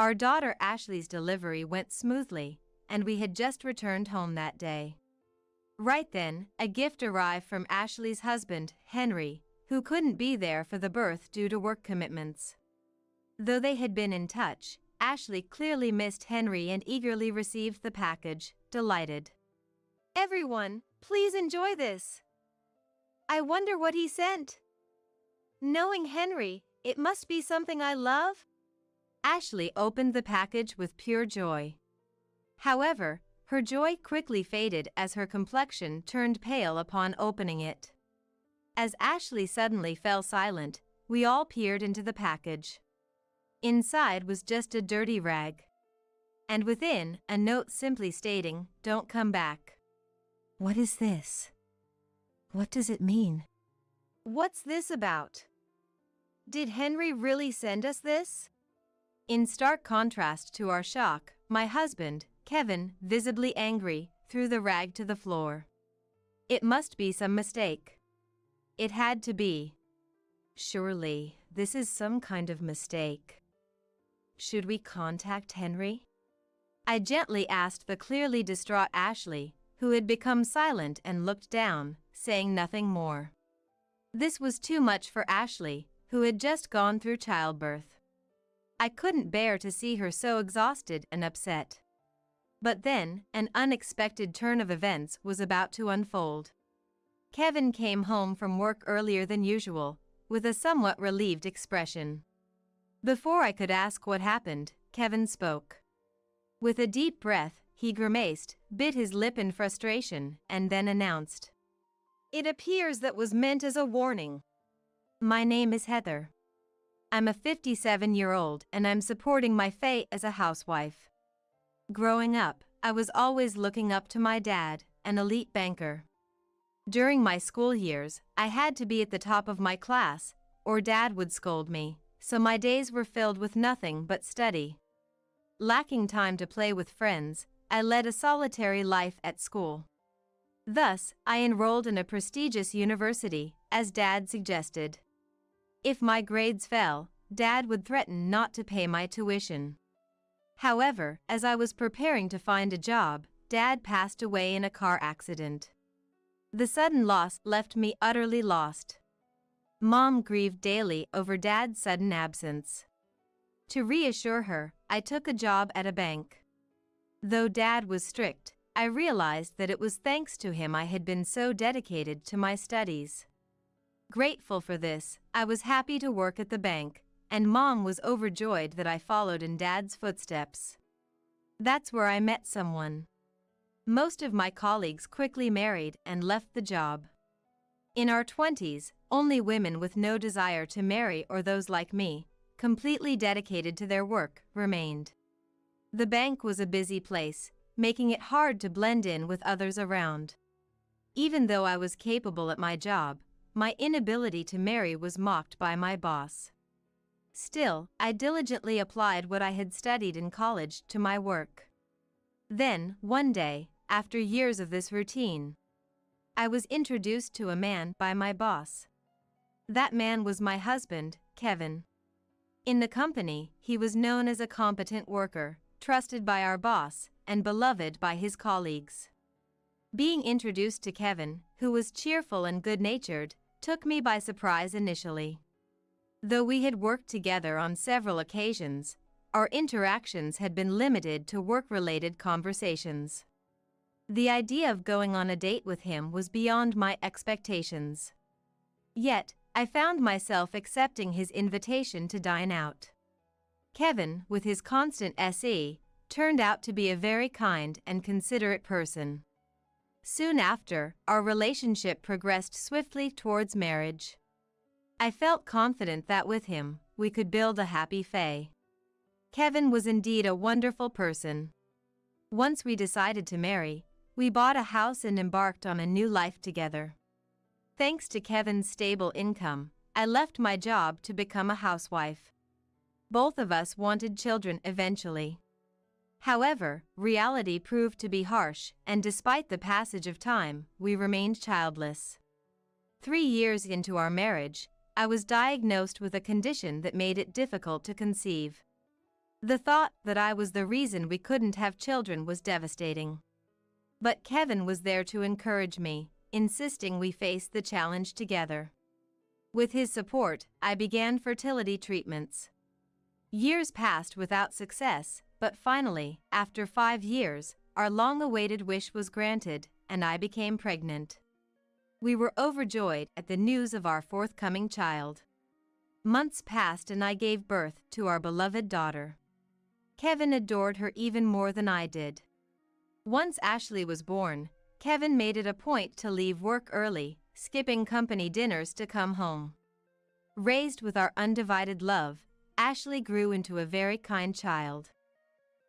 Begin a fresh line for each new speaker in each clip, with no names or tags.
Our daughter Ashley's delivery went smoothly, and we had just returned home that day. Right then, a gift arrived from Ashley's husband, Henry, who couldn't be there for the birth due to work commitments. Though they had been in touch, Ashley clearly missed Henry and eagerly received the package, delighted. "Everyone, please enjoy this. I wonder what he sent. Knowing Henry, it must be something I love." Ashley opened the package with pure joy. However, her joy quickly faded as her complexion turned pale upon opening it. As Ashley suddenly fell silent, we all peered into the package. Inside was just a dirty rag. And within, a note simply stating, "Don't come back." What is this? What does it mean? What's this about? Did Henry really send us this? In stark contrast to our shock, my husband, Kevin, visibly angry, threw the rag to the floor. It must be some mistake. It had to be. Surely, this is some kind of mistake. Should we contact Henry? I gently asked the clearly distraught Ashley, who had become silent and looked down, saying nothing more. This was too much for Ashley, who had just gone through childbirth. I couldn't bear to see her so exhausted and upset. But then, an unexpected turn of events was about to unfold. Kevin came home from work earlier than usual, with a somewhat relieved expression. Before I could ask what happened, Kevin spoke. With a deep breath, he grimaced, bit his lip in frustration, and then announced, "It appears that was meant as a warning. My name is Heather. I'm a 57-year-old and I'm supporting my fate as a housewife. Growing up, I was always looking up to my dad, an elite banker. During my school years, I had to be at the top of my class, or Dad would scold me, so my days were filled with nothing but study. Lacking time to play with friends, I led a solitary life at school. Thus, I enrolled in a prestigious university, as Dad suggested. If my grades fell, Dad would threaten not to pay my tuition. However, as I was preparing to find a job, Dad passed away in a car accident. The sudden loss left me utterly lost. Mom grieved daily over Dad's sudden absence. To reassure her, I took a job at a bank. Though Dad was strict, I realized that it was thanks to him I had been so dedicated to my studies. Grateful for this, I was happy to work at the bank, and Mom was overjoyed that I followed in Dad's footsteps. That's where I met someone. Most of my colleagues quickly married and left the job. In our 20s, only women with no desire to marry or those like me, completely dedicated to their work, remained. The bank was a busy place, making it hard to blend in with others around. Even though I was capable at my job, my inability to marry was mocked by my boss. Still, I diligently applied what I had studied in college to my work. Then, one day, after years of this routine, I was introduced to a man by my boss. That man was my husband, Kevin. In the company, he was known as a competent worker, trusted by our boss, and beloved by his colleagues. Being introduced to Kevin, who was cheerful and good-natured, took me by surprise initially. Though we had worked together on several occasions, our interactions had been limited to work-related conversations. The idea of going on a date with him was beyond my expectations. Yet, I found myself accepting his invitation to dine out. Kevin, with his constant SE, turned out to be a very kind and considerate person. Soon after, our relationship progressed swiftly towards marriage. I felt confident that with him, we could build a happy family. Kevin was indeed a wonderful person. Once we decided to marry, we bought a house and embarked on a new life together. Thanks to Kevin's stable income, I left my job to become a housewife. Both of us wanted children eventually. However, reality proved to be harsh, and despite the passage of time, we remained childless. 3 years into our marriage, I was diagnosed with a condition that made it difficult to conceive. The thought that I was the reason we couldn't have children was devastating. But Kevin was there to encourage me, insisting we face the challenge together. With his support, I began fertility treatments. Years passed without success, but finally, after 5 years, our long-awaited wish was granted, and I became pregnant. We were overjoyed at the news of our forthcoming child. Months passed and I gave birth to our beloved daughter. Kevin adored her even more than I did. Once Ashley was born, Kevin made it a point to leave work early, skipping company dinners to come home. Raised with our undivided love, Ashley grew into a very kind child.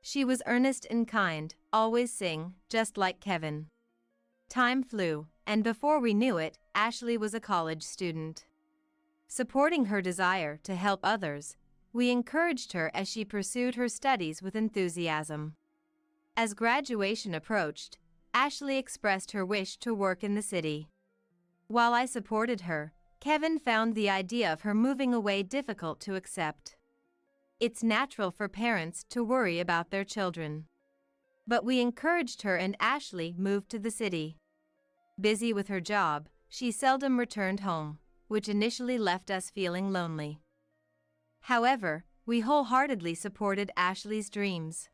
She was earnest and kind, always sing, just like Kevin. Time flew, and before we knew it, Ashley was a college student. Supporting her desire to help others, we encouraged her as she pursued her studies with enthusiasm. As graduation approached, Ashley expressed her wish to work in the city. While I supported her, Kevin found the idea of her moving away difficult to accept. It's natural for parents to worry about their children. But we encouraged her and Ashley moved to the city. Busy with her job, she seldom returned home, which initially left us feeling lonely. However, we wholeheartedly supported Ashley's dreams.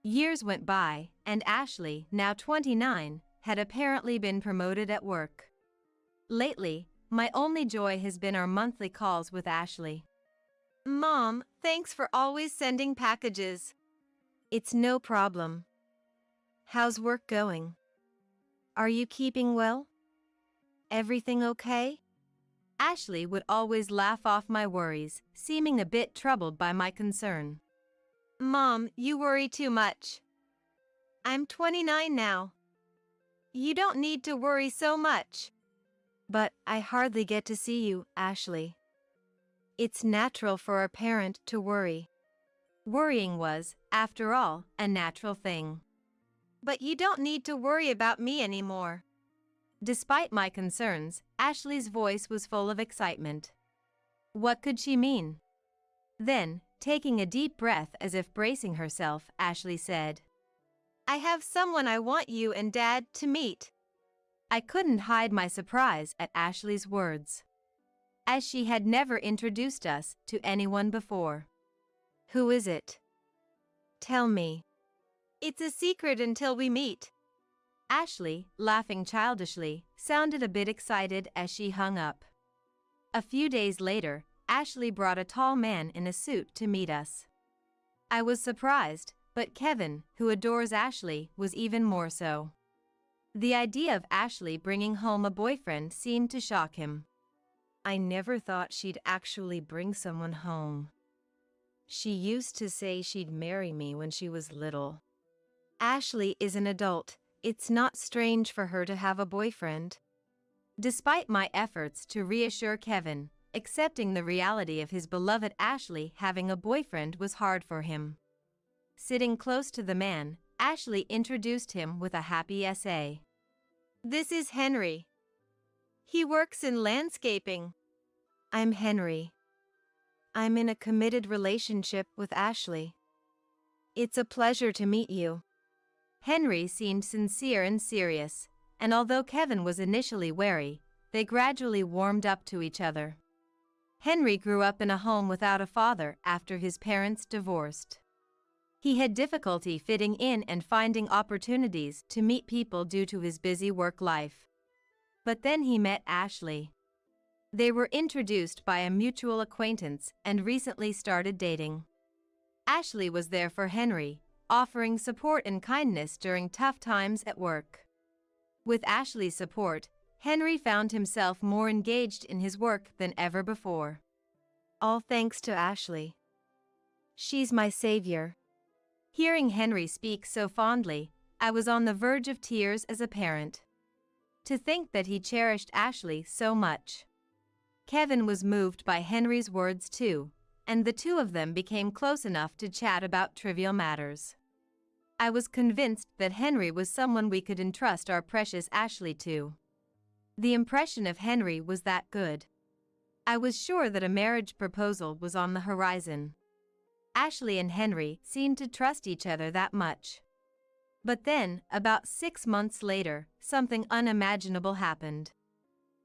Years went by, and Ashley, now 29, had apparently been promoted at work. Lately, my only joy has been our monthly calls with Ashley. "Mom, thanks for always sending packages." "It's no problem. How's work going? Are you keeping well? Everything okay?" Ashley would always laugh off my worries, seeming a bit troubled by my concern. "Mom, you worry too much. I'm 29 now. You don't need to worry so much." "But I hardly get to see you, Ashley. It's natural for a parent to worry." Worrying was, after all, a natural thing. "But you don't need to worry about me anymore." Despite my concerns, Ashley's voice was full of excitement. What could she mean? Then, taking a deep breath as if bracing herself, Ashley said, "I have someone I want you and Dad to meet." I couldn't hide my surprise at Ashley's words, as she had never introduced us to anyone before. "Who is it? Tell me." "It's a secret until we meet." Ashley, laughing childishly, sounded a bit excited as she hung up. A few days later, Ashley brought a tall man in a suit to meet us. I was surprised, but Kevin, who adores Ashley, was even more so. The idea of Ashley bringing home a boyfriend seemed to shock him. "I never thought she'd actually bring someone home. She used to say she'd marry me when she was little. Ashley is an adult. It's not strange for her to have a boyfriend." Despite my efforts to reassure Kevin, accepting the reality of his beloved Ashley having a boyfriend was hard for him. Sitting close to the man, Ashley introduced him with a happy essay. "This is Henry. He works in landscaping." "I'm Henry. I'm in a committed relationship with Ashley. It's a pleasure to meet you." Henry seemed sincere and serious, and although Kevin was initially wary, they gradually warmed up to each other. Henry grew up in a home without a father after his parents divorced. He had difficulty fitting in and finding opportunities to meet people due to his busy work life. But then he met Ashley. They were introduced by a mutual acquaintance and recently started dating. Ashley was there for Henry, offering support and kindness during tough times at work. With Ashley's support, Henry found himself more engaged in his work than ever before. All thanks to Ashley. She's my savior. Hearing Henry speak so fondly, I was on the verge of tears as a parent. To think that he cherished Ashley so much. Kevin was moved by Henry's words too, and the two of them became close enough to chat about trivial matters. I was convinced that Henry was someone we could entrust our precious Ashley to. The impression of Henry was that good. I was sure that a marriage proposal was on the horizon. Ashley and Henry seemed to trust each other that much. But then, about 6 months later, something unimaginable happened.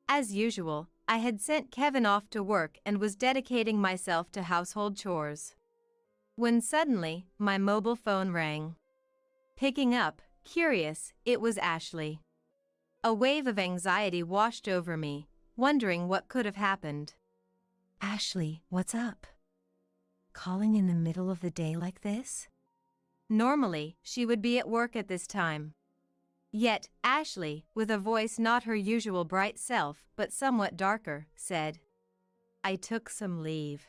As usual, I had sent Kevin off to work and was dedicating myself to household chores. When suddenly, my mobile phone rang. Picking up, curious, it was Ashley. A wave of anxiety washed over me, wondering what could have happened.
Ashley, what's up? Calling in the middle of the day like this?
Normally, she would be at work at this time. Yet, Ashley, with a voice not her usual bright self but somewhat darker, said,
I took some leave.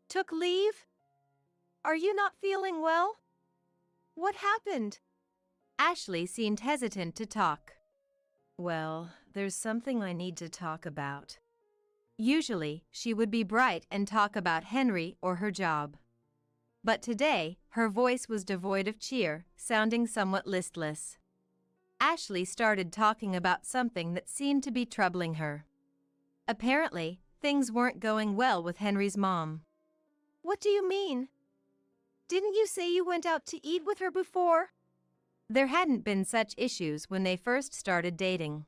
Took leave? Are you not feeling well? What happened?
Ashley seemed hesitant to talk.
Well, there's something I need to talk about.
Usually, she would be bright and talk about Henry or her job. But today, her voice was devoid of cheer, sounding somewhat listless. Ashley started talking about something that seemed to be troubling her. Apparently, things weren't going well with Henry's mom.
What do you mean? Didn't you say you went out to eat with her before?
There hadn't been such issues when they first started dating.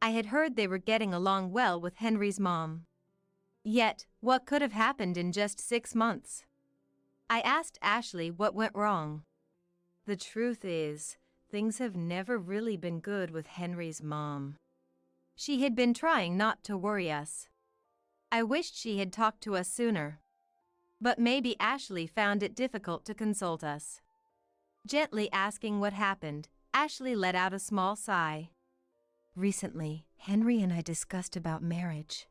I had heard they were getting along well with Henry's mom. Yet, what could have happened in just 6 months? I asked Ashley what went wrong.
The truth is, things have never really been good with Henry's mom.
She had been trying not to worry us. I wished she had talked to us sooner. But maybe Ashley found it difficult to consult us. Gently asking what happened, Ashley let out a small sigh.
Recently, Henry and I discussed about marriage.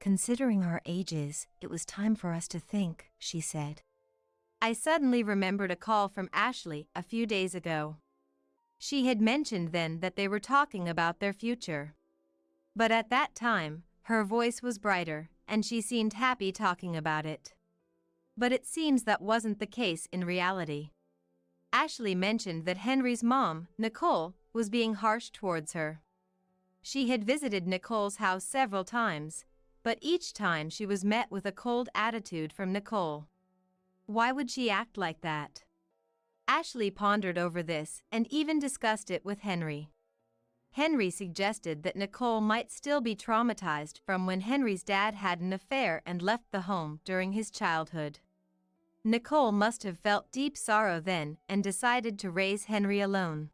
Considering our ages, it was time for us to think, she said.
I suddenly remembered a call from Ashley a few days ago. She had mentioned then that they were talking about their future. But at that time, her voice was brighter, and she seemed happy talking about it. But it seems that wasn't the case in reality. Ashley mentioned that Henry's mom, Nicole, was being harsh towards her. She had visited Nicole's house several times, but each time she was met with a cold attitude from Nicole. Why would she act like that? Ashley pondered over this and even discussed it with Henry. Henry suggested that Nicole might still be traumatized from when Henry's dad had an affair and left the home during his childhood. Nicole must have felt deep sorrow then and decided to raise Henry alone.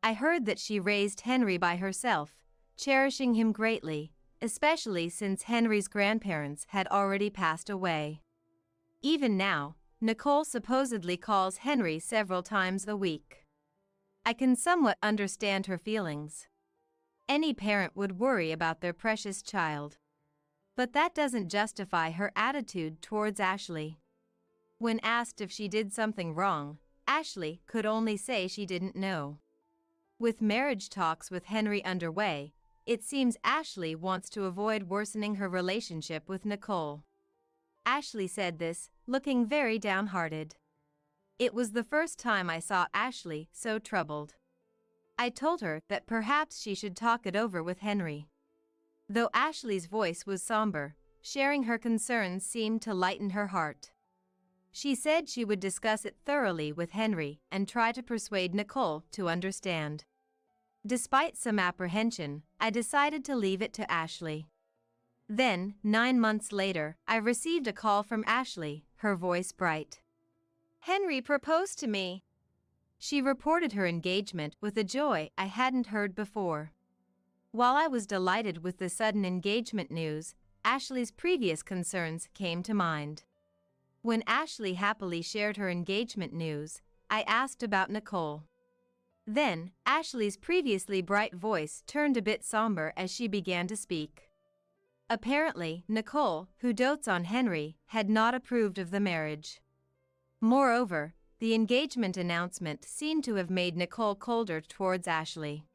I heard that she raised Henry by herself, cherishing him greatly, especially since Henry's grandparents had already passed away. Even now, Nicole supposedly calls Henry several times a week. I can somewhat understand her feelings. Any parent would worry about their precious child. But that doesn't justify her attitude towards Ashley. When asked if she did something wrong, Ashley could only say she didn't know. With marriage talks with Henry underway, it seems Ashley wants to avoid worsening her relationship with Nicole. Ashley said this, looking very downhearted. It was the first time I saw Ashley so troubled. I told her that perhaps she should talk it over with Henry. Though Ashley's voice was somber, sharing her concerns seemed to lighten her heart. She said she would discuss it thoroughly with Henry and try to persuade Nicole to understand. Despite some apprehension, I decided to leave it to Ashley. Then, 9 months later, I received a call from Ashley, her voice bright.
Henry proposed to me.
She reported her engagement with a joy I hadn't heard before. While I was delighted with the sudden engagement news, Ashley's previous concerns came to mind. When Ashley happily shared her engagement news, I asked about Nicole. Then, Ashley's previously bright voice turned a bit somber as she began to speak. Apparently, Nicole, who dotes on Henry, had not approved of the marriage. Moreover, the engagement announcement seemed to have made Nicole colder towards Ashley.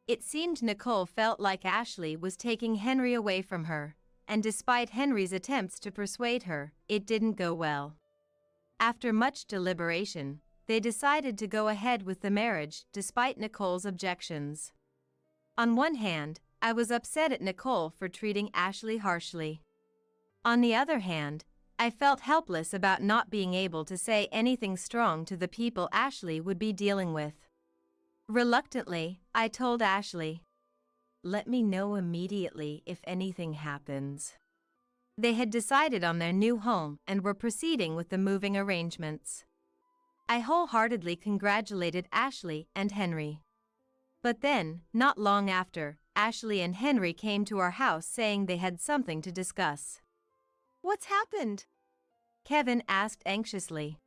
It seemed Nicole felt like Ashley was taking Henry away from her, and despite Henry's attempts to persuade her, it didn't go well. After much deliberation, they decided to go ahead with the marriage despite Nicole's objections. On one hand, I was upset at Nicole for treating Ashley harshly. On the other hand, I felt helpless about not being able to say anything strong to the people Ashley would be dealing with. Reluctantly, I told Ashley, "Let me know immediately if anything happens." They had decided on their new home and were proceeding with the moving arrangements. I wholeheartedly congratulated Ashley and Henry. But then, not long after, Ashley and Henry came to our house saying they had something to discuss.
What's happened?
Kevin asked anxiously.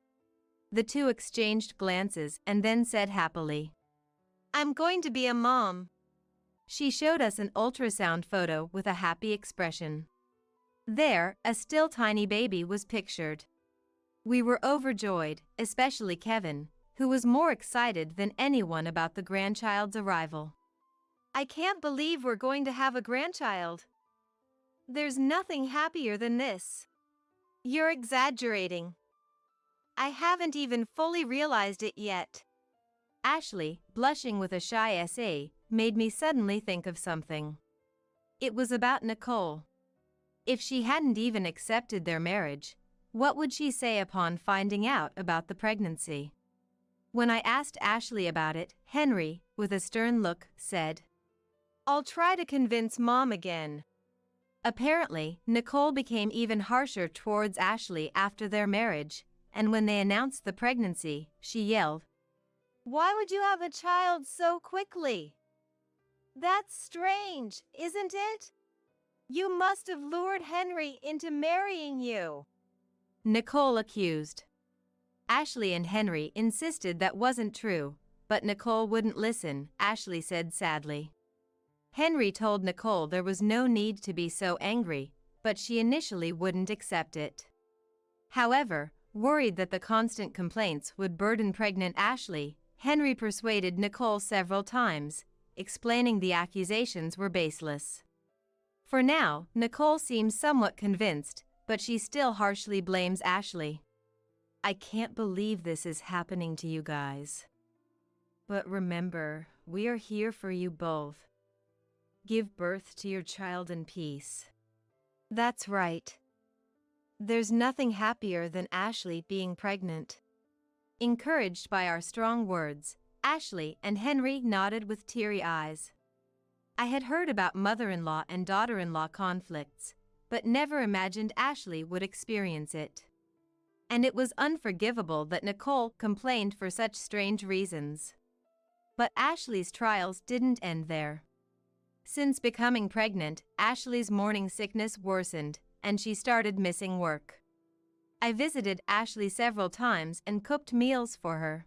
The two exchanged glances and then said happily,
"I'm going to be a mom."
She showed us an ultrasound photo with a happy expression. There, a still tiny baby was pictured. We were overjoyed, especially Kevin, who was more excited than anyone about the grandchild's arrival.
"I can't believe we're going to have a grandchild. There's nothing happier than this." "You're exaggerating. I haven't even fully realized it yet."
Ashley, blushing with a shy essay, made me suddenly think of something. It was about Nicole. If she hadn't even accepted their marriage, what would she say upon finding out about the pregnancy? When I asked Ashley about it, Henry, with a stern look, said,
"I'll try to convince Mom again."
Apparently, Nicole became even harsher towards Ashley after their marriage, and when they announced the pregnancy, she yelled,
"Why would you have a child so quickly? That's strange, isn't it? You must have lured Henry into marrying you."
Nicole accused. Ashley and Henry insisted that wasn't true, but Nicole wouldn't listen, Ashley said sadly. Henry told Nicole there was no need to be so angry, but she initially wouldn't accept it. However, worried that the constant complaints would burden pregnant Ashley, Henry persuaded Nicole several times, explaining the accusations were baseless. For now, Nicole seems somewhat convinced, but she still harshly blames Ashley. "I can't believe this is happening to you guys. But remember, we are here for you both. Give birth to your child in peace."
That's right. There's nothing happier than Ashley being pregnant.
Encouraged by our strong words, Ashley and Henry nodded with teary eyes. I had heard about mother-in-law and daughter-in-law conflicts, but never imagined Ashley would experience it. And it was unforgivable that Nicole complained for such strange reasons. But Ashley's trials didn't end there. Since becoming pregnant, Ashley's morning sickness worsened, and she started missing work. I visited Ashley several times and cooked meals for her.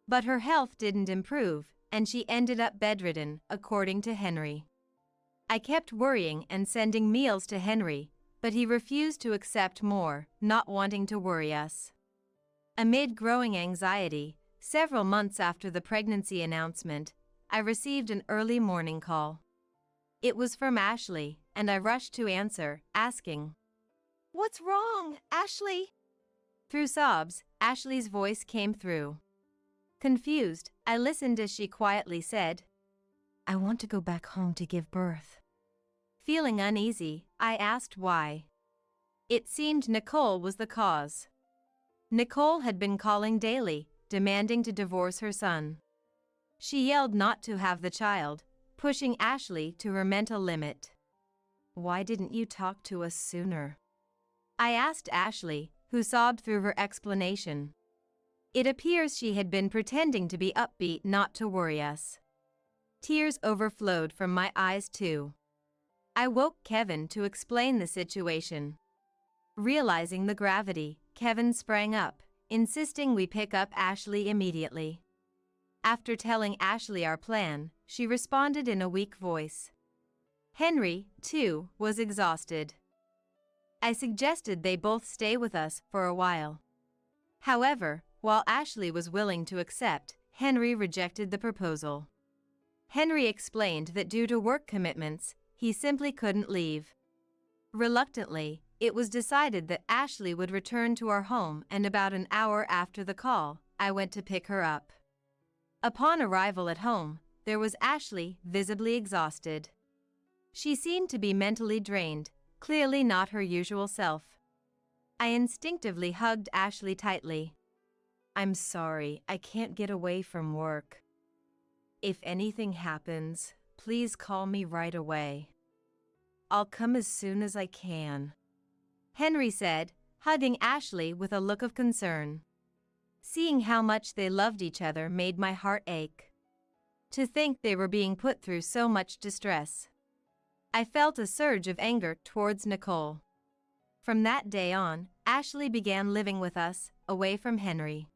But her health didn't improve, and she ended up bedridden, according to Henry. I kept worrying and sending meals to Henry, but he refused to accept more, not wanting to worry us. Amid growing anxiety, several months after the pregnancy announcement, I received an early morning call. It was from Ashley, and I rushed to answer, asking,
"What's wrong, Ashley?"
Through sobs, Ashley's voice came through. Confused, I listened as she quietly said,
"I want to go back home to give birth."
Feeling uneasy, I asked why. It seemed Nicole was the cause. Nicole had been calling daily, demanding to divorce her son. She yelled not to have the child, pushing Ashley to her mental limit. "Why didn't you talk to us sooner?" I asked Ashley, who sobbed through her explanation. It appears she had been pretending to be upbeat not to worry us. Tears overflowed from my eyes too. I woke Kevin to explain the situation. Realizing the gravity, Kevin sprang up, insisting we pick up Ashley immediately. After telling Ashley our plan, she responded in a weak voice. Henry, too, was exhausted. I suggested they both stay with us for a while. However, while Ashley was willing to accept, Henry rejected the proposal. Henry explained that due to work commitments, he simply couldn't leave. Reluctantly, it was decided that Ashley would return to our home, and about an hour after the call, I went to pick her up. Upon arrival at home, there was Ashley, visibly exhausted. She seemed to be mentally drained, clearly not her usual self. I instinctively hugged Ashley tightly. "I'm sorry, I can't get away from work. If anything happens, please call me right away. I'll come as soon as I can," Henry said, hugging Ashley with a look of concern. Seeing how much they loved each other made my heart ache. To think they were being put through so much distress. I felt a surge of anger towards Nicole. From that day on, Ashley began living with us, away from Henry.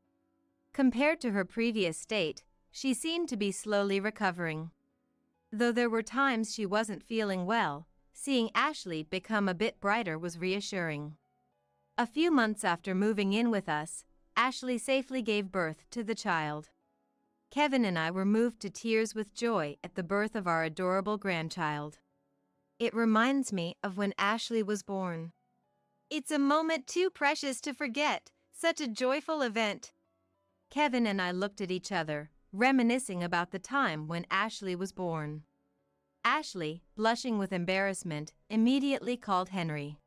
Compared to her previous state, she seemed to be slowly recovering. Though there were times she wasn't feeling well, seeing Ashley become a bit brighter was reassuring. A few months after moving in with us, Ashley safely gave birth to the child. Kevin and I were moved to tears with joy at the birth of our adorable grandchild. It reminds me of when Ashley was born.
It's a moment too precious to forget, such a joyful event.
Kevin and I looked at each other, reminiscing about the time when Ashley was born. Ashley, blushing with embarrassment, immediately called Henry.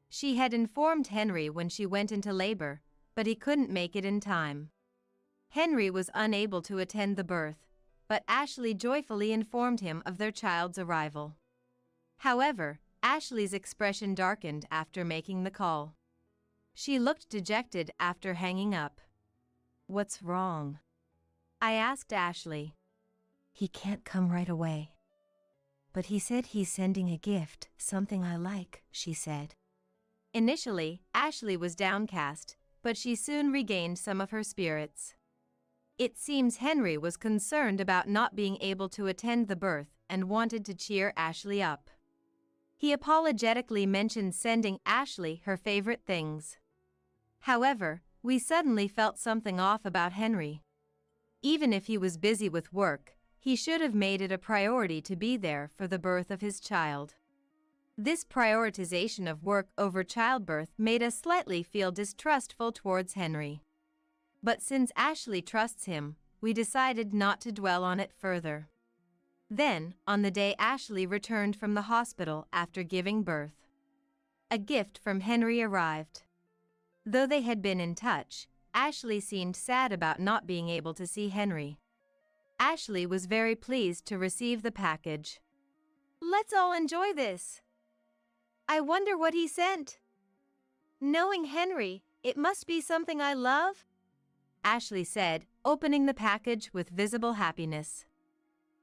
She had informed Henry when she went into labor, but he couldn't make it in time. Henry was unable to attend the birth, but Ashley joyfully informed him of their child's arrival. However, Ashley's expression darkened after making the call. She looked dejected after hanging up. "What's wrong?" I asked Ashley.
"He can't come right away. But he said he's sending a gift, something I like," she said.
Initially, Ashley was downcast, but she soon regained some of her spirits. It seems Henry was concerned about not being able to attend the birth and wanted to cheer Ashley up. He apologetically mentioned sending Ashley her favorite things. However, we suddenly felt something off about Henry. Even if he was busy with work, he should have made it a priority to be there for the birth of his child. This prioritization of work over childbirth made us slightly feel distrustful towards Henry. But since Ashley trusts him, we decided not to dwell on it further. Then, on the day Ashley returned from the hospital after giving birth, a gift from Henry arrived. Though they had been in touch, Ashley seemed sad about not being able to see Henry. Ashley was very pleased to receive the package.
"Let's all enjoy this. I wonder what he sent. Knowing Henry, it must be something I love,"
Ashley said, opening the package with visible happiness.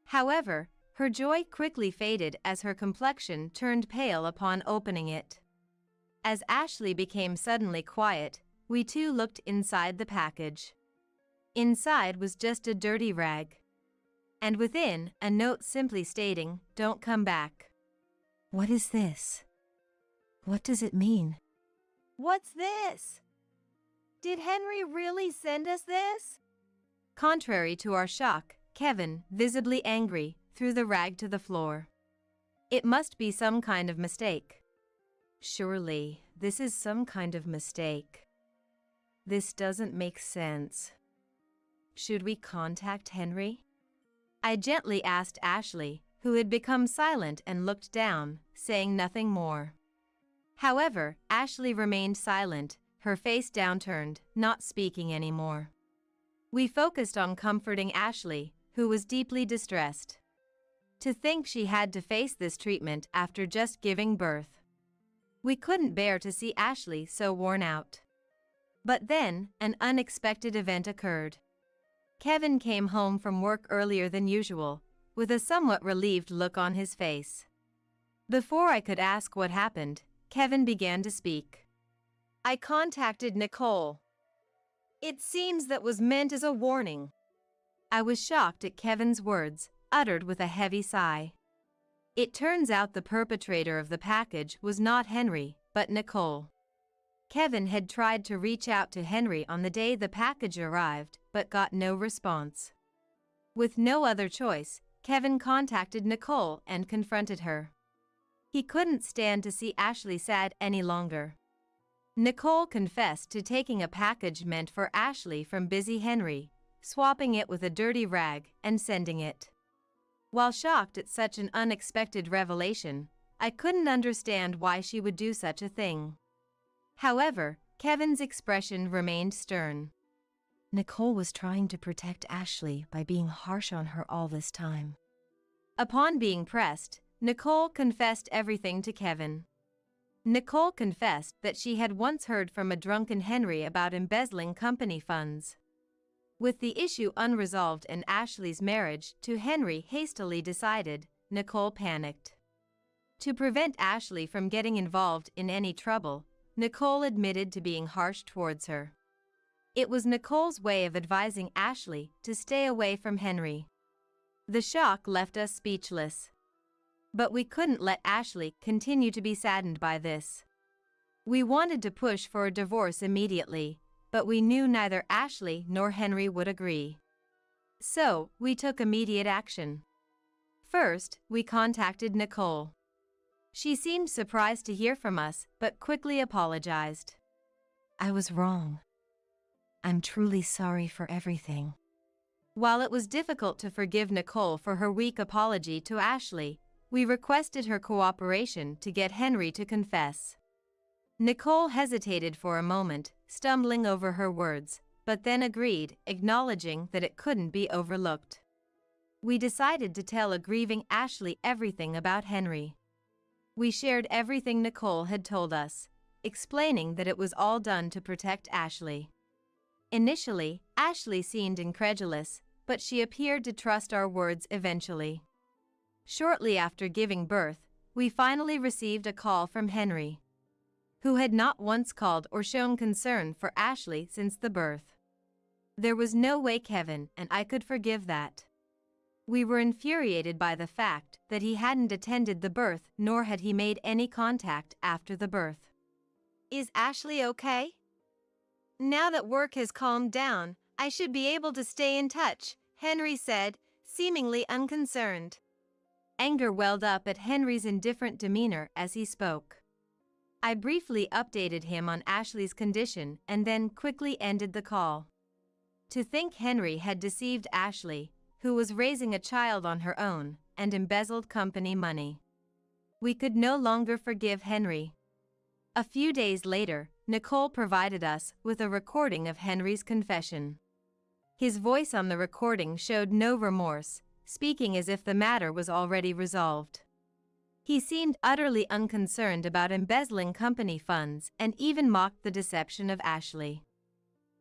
However, her joy quickly faded as her complexion turned pale upon opening it. As Ashley became suddenly quiet, we too looked inside the package. Inside was just a dirty rag. And within, a note simply stating, "Don't come back."
"What is this? What does it mean?"
"What's this? Did Henry really send us this?"
Contrary to our shock, Kevin, visibly angry, threw the rag to the floor. "It must be some kind of mistake. Surely, this is some kind of mistake. This doesn't make sense. Should we contact Henry?" I gently asked Ashley, who had become silent and looked down, saying nothing more. However, Ashley remained silent, her face downturned, not speaking anymore. We focused on comforting Ashley, who was deeply distressed. To think she had to face this treatment after just giving birth. We couldn't bear to see Ashley so worn out. But then, an unexpected event occurred. Kevin came home from work earlier than usual, with a somewhat relieved look on his face. Before I could ask what happened, Kevin began to speak.
"I contacted Nicole. It seems that was meant as a warning."
I was shocked at Kevin's words, uttered with a heavy sigh. It turns out the perpetrator of the package was not Henry, but Nicole. Kevin had tried to reach out to Henry on the day the package arrived, but got no response. With no other choice, Kevin contacted Nicole and confronted her. He couldn't stand to see Ashley sad any longer. Nicole confessed to taking a package meant for Ashley from busy Henry, swapping it with a dirty rag, and sending it. While shocked at such an unexpected revelation, I couldn't understand why she would do such a thing. However, Kevin's expression remained stern.
Nicole was trying to protect Ashley by being harsh on her all this time.
Upon being pressed, Nicole confessed everything to Kevin. Nicole confessed that she had once heard from a drunken Henry about embezzling company funds. With the issue unresolved and Ashley's marriage to Henry hastily decided, Nicole panicked. To prevent Ashley from getting involved in any trouble, Nicole admitted to being harsh towards her. It was Nicole's way of advising Ashley to stay away from Henry. The shock left us speechless. But we couldn't let Ashley continue to be saddened by this. We wanted to push for a divorce immediately, but we knew neither Ashley nor Henry would agree. So, we took immediate action. First, we contacted Nicole. She seemed surprised to hear from us, but quickly apologized.
I was wrong. I'm truly sorry for everything.
While it was difficult to forgive Nicole for her weak apology to Ashley, we requested her cooperation to get Henry to confess. Nicole hesitated for a moment, stumbling over her words, but then agreed, acknowledging that it couldn't be overlooked. We decided to tell a grieving Ashley everything about Henry. We shared everything Nicole had told us, explaining that it was all done to protect Ashley. Initially, Ashley seemed incredulous, but she appeared to trust our words eventually. Shortly after giving birth, we finally received a call from Henry, who had not once called or shown concern for Ashley since the birth. There was no way Kevin and I could forgive that. We were infuriated by the fact that he hadn't attended the birth nor had he made any contact after the birth.
Is Ashley okay? Now that work has calmed down, I should be able to stay in touch, Henry said, seemingly unconcerned.
Anger welled up at Henry's indifferent demeanor as he spoke. I briefly updated him on Ashley's condition and then quickly ended the call. To think Henry had deceived Ashley, who was raising a child on her own, and embezzled company money. We could no longer forgive Henry. A few days later, Nicole provided us with a recording of Henry's confession. His voice on the recording showed no remorse, speaking as if the matter was already resolved. He seemed utterly unconcerned about embezzling company funds and even mocked the deception of Ashley.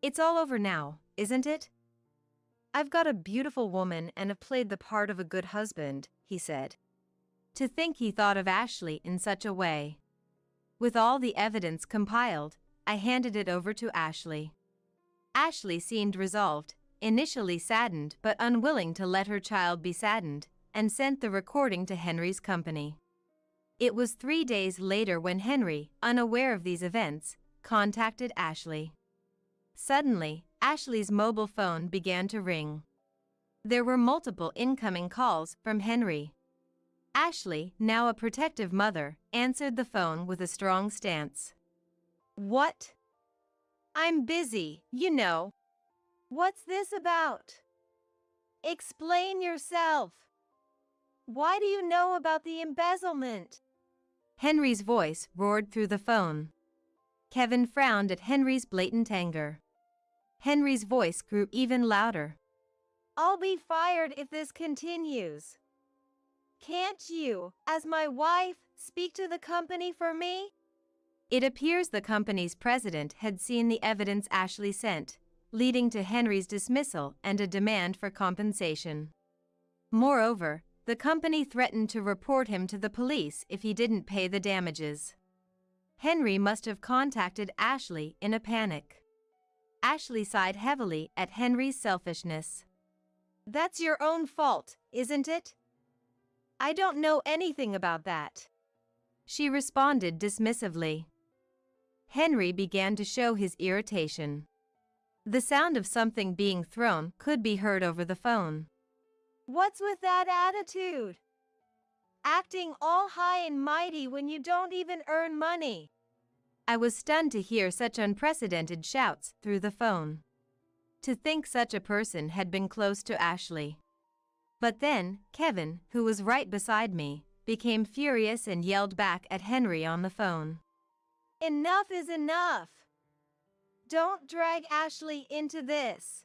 It's all over now, isn't it? I've got a beautiful woman and have played the part of a good husband, he said. To think he thought of Ashley in such a way. With all the evidence compiled, I handed it over to Ashley. Ashley seemed resolved, initially saddened but unwilling to let her child be saddened, and sent the recording to Henry's company. It was 3 days later when Henry, unaware of these events, contacted Ashley. Suddenly, Ashley's mobile phone began to ring. There were multiple incoming calls from Henry. Ashley, now a protective mother, answered the phone with a strong stance.
What? I'm busy, you know. What's this about? Explain yourself. Why do you know about the embezzlement?
Henry's voice roared through the phone. Kevin frowned at Henry's blatant anger. Henry's voice grew even louder.
I'll be fired if this continues. Can't you, as my wife, speak to the company for me?
It appears the company's president had seen the evidence Ashley sent, leading to Henry's dismissal and a demand for compensation. Moreover, the company threatened to report him to the police if he didn't pay the damages. Henry must have contacted Ashley in a panic. Ashley sighed heavily at Henry's selfishness.
That's your own fault, isn't it? I don't know anything about that.
She responded dismissively. Henry began to show his irritation. The sound of something being thrown could be heard over the phone.
What's with that attitude? Acting all high and mighty when you don't even earn money.
I was stunned to hear such unprecedented shouts through the phone. To think such a person had been close to Ashley. But then, Kevin, who was right beside me, became furious and yelled back at Henry on the phone.
Enough is enough. Don't drag Ashley into this.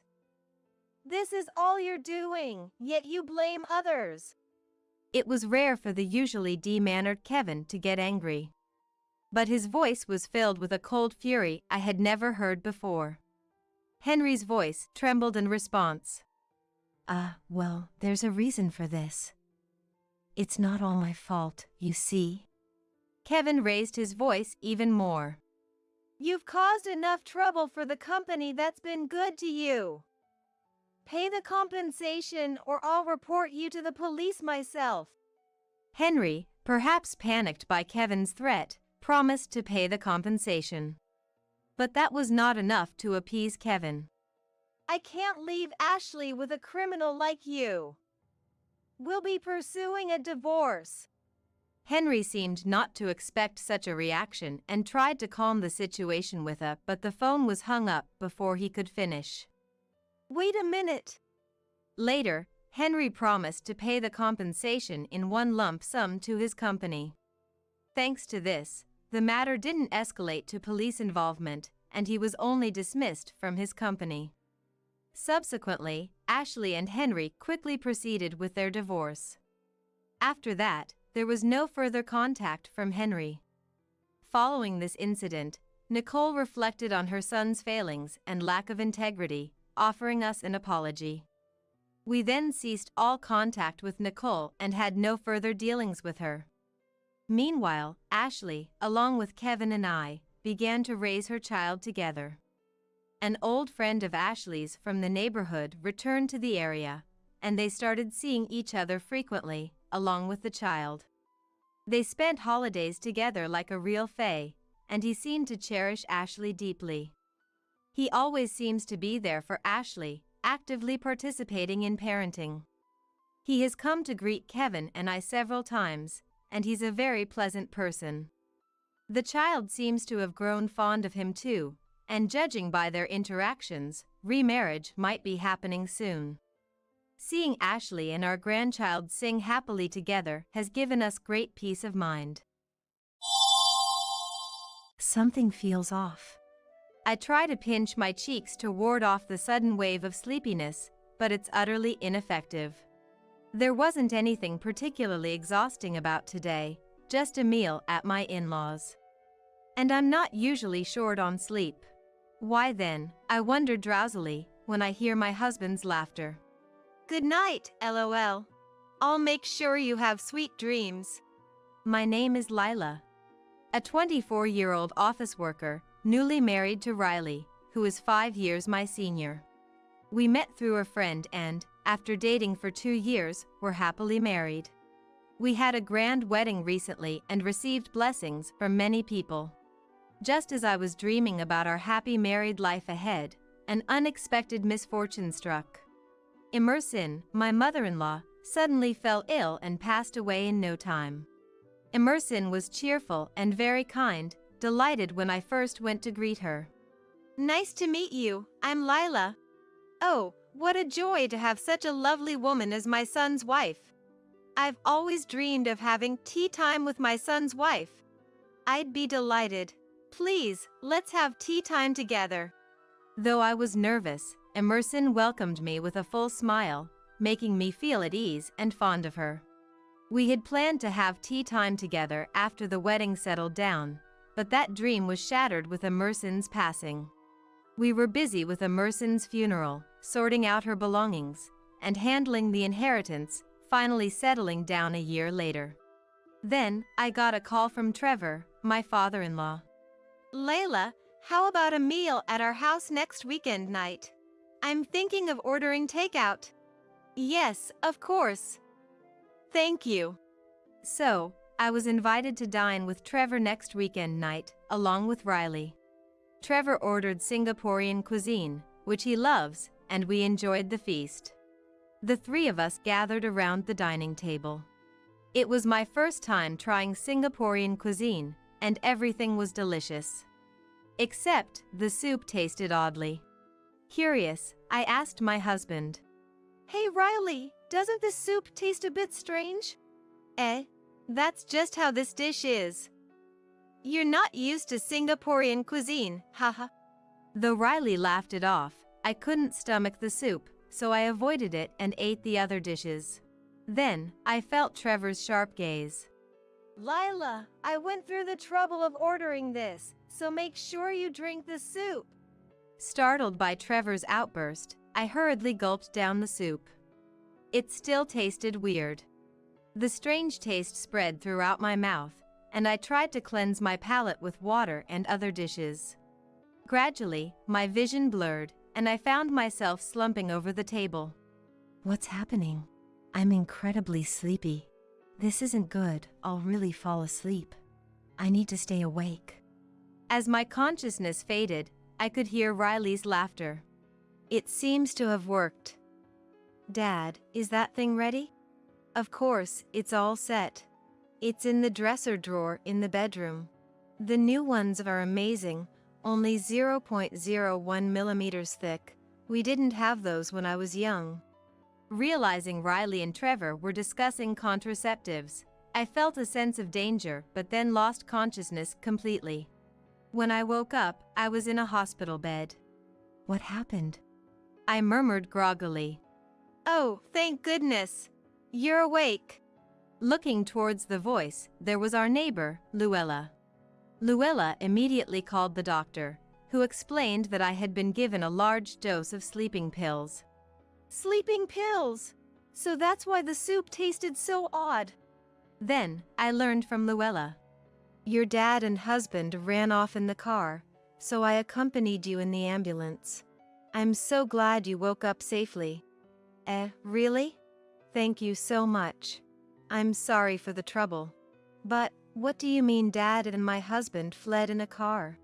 This is all you're doing, yet you blame others.
It was rare for the usually de-mannered Kevin to get angry. But his voice was filled with a cold fury I had never heard before. Henry's voice trembled in response.
Well, there's a reason for this. It's not all my fault, you see.
Kevin raised his voice even more.
You've caused enough trouble for the company that's been good to you. Pay the compensation or I'll report you to the police myself.
Henry, perhaps panicked by Kevin's threat, promised to pay the compensation. But that was not enough to appease Kevin.
I can't leave Ashley with a criminal like you. We'll be pursuing a divorce.
Henry seemed not to expect such a reaction and tried to calm the situation with but the phone was hung up before he could finish.
Wait a minute.
Later, Henry promised to pay the compensation in one lump sum to his company. Thanks to this, the matter didn't escalate to police involvement, and he was only dismissed from his company. Subsequently, Ashley and Henry quickly proceeded with their divorce. After that, there was no further contact from Henry. Following this incident, Nicole reflected on her son's failings and lack of integrity, offering us an apology. We then ceased all contact with Nicole and had no further dealings with her. Meanwhile, Ashley, along with Kevin and I, began to raise her child together. An old friend of Ashley's from the neighborhood returned to the area, and they started seeing each other frequently, along with the child. They spent holidays together like a real fae, and he seemed to cherish Ashley deeply. He always seems to be there for Ashley, actively participating in parenting. He has come to greet Kevin and I several times, and he's a very pleasant person. The child seems to have grown fond of him too, and judging by their interactions, remarriage might be happening soon. Seeing Ashley and our grandchild sing happily together has given us great peace of mind.
Something feels off.
I try to pinch my cheeks to ward off the sudden wave of sleepiness, but it's utterly ineffective. There wasn't anything particularly exhausting about today, just a meal at my in-laws. And I'm not usually short on sleep. Why then, I wonder drowsily when I hear my husband's laughter.
Good night, LOL. I'll make sure you have sweet dreams.
My name is Lila, a 24-year-old office worker, newly married to Riley, who is 5 years my senior. We met through a friend and, after dating for 2 years, were happily married. We had a grand wedding recently and received blessings from many people. Just as I was dreaming about our happy married life ahead, an unexpected misfortune struck. Emerson, my mother-in-law, suddenly fell ill and passed away in no time. Emerson was cheerful and very kind, delighted when I first went to greet her.
Nice to meet you, I'm Lila. Oh, what a joy to have such a lovely woman as my son's wife. I've always dreamed of having tea time with my son's wife. I'd be delighted. Please, let's have tea time together.
Though I was nervous, Emerson welcomed me with a full smile, making me feel at ease and fond of her. We had planned to have tea time together after the wedding settled down, but that dream was shattered with Emerson's passing. We were busy with Emerson's funeral, sorting out her belongings, and handling the inheritance, finally settling down a year later. Then, I got a call from Trevor, my father-in-law.
Layla, how about a meal at our house next weekend night? I'm thinking of ordering takeout. Yes, of course. Thank you.
So, I was invited to dine with Trevor next weekend night, along with Riley. Trevor ordered Singaporean cuisine, which he loves, and we enjoyed the feast. The three of us gathered around the dining table. It was my first time trying Singaporean cuisine, and everything was delicious. Except, the soup tasted oddly. Curious, I asked my husband.
Hey Riley, doesn't this soup taste a bit strange? That's just how this dish is. You're not used to Singaporean cuisine, haha.
Though Riley laughed it off, I couldn't stomach the soup, so I avoided it and ate the other dishes. Then, I felt Trevor's sharp gaze.
Lila, I went through the trouble of ordering this, so make sure you drink the soup.
Startled by Trevor's outburst, I hurriedly gulped down the soup. It still tasted weird. The strange taste spread throughout my mouth, and I tried to cleanse my palate with water and other dishes. Gradually, my vision blurred, and I found myself slumping over the table.
What's happening? I'm incredibly sleepy. This isn't good. I'll really fall asleep. I need to stay awake.
As my consciousness faded, I could hear Riley's laughter.
It seems to have worked. Dad, is that thing ready? Of course, it's all set. It's in the dresser drawer in the bedroom. The new ones are amazing, only 0.01 millimeters thick. We didn't have those when I was young.
Realizing Riley and Trevor were discussing contraceptives, I felt a sense of danger but then lost consciousness completely. When I woke up, I was in a hospital bed.
What happened?
I murmured groggily.
Oh, thank goodness. You're awake.
Looking towards the voice, there was our neighbor, Luella. Luella immediately called the doctor, who explained that I had been given a large dose of sleeping pills.
Sleeping pills! So that's why the soup tasted so odd.
Then, I learned from Luella.
Your dad and husband ran off in the car, so I accompanied you in the ambulance. I'm so glad you woke up safely. Really? Thank you so much. I'm sorry for the trouble. But, what do you mean Dad and my husband fled in a car?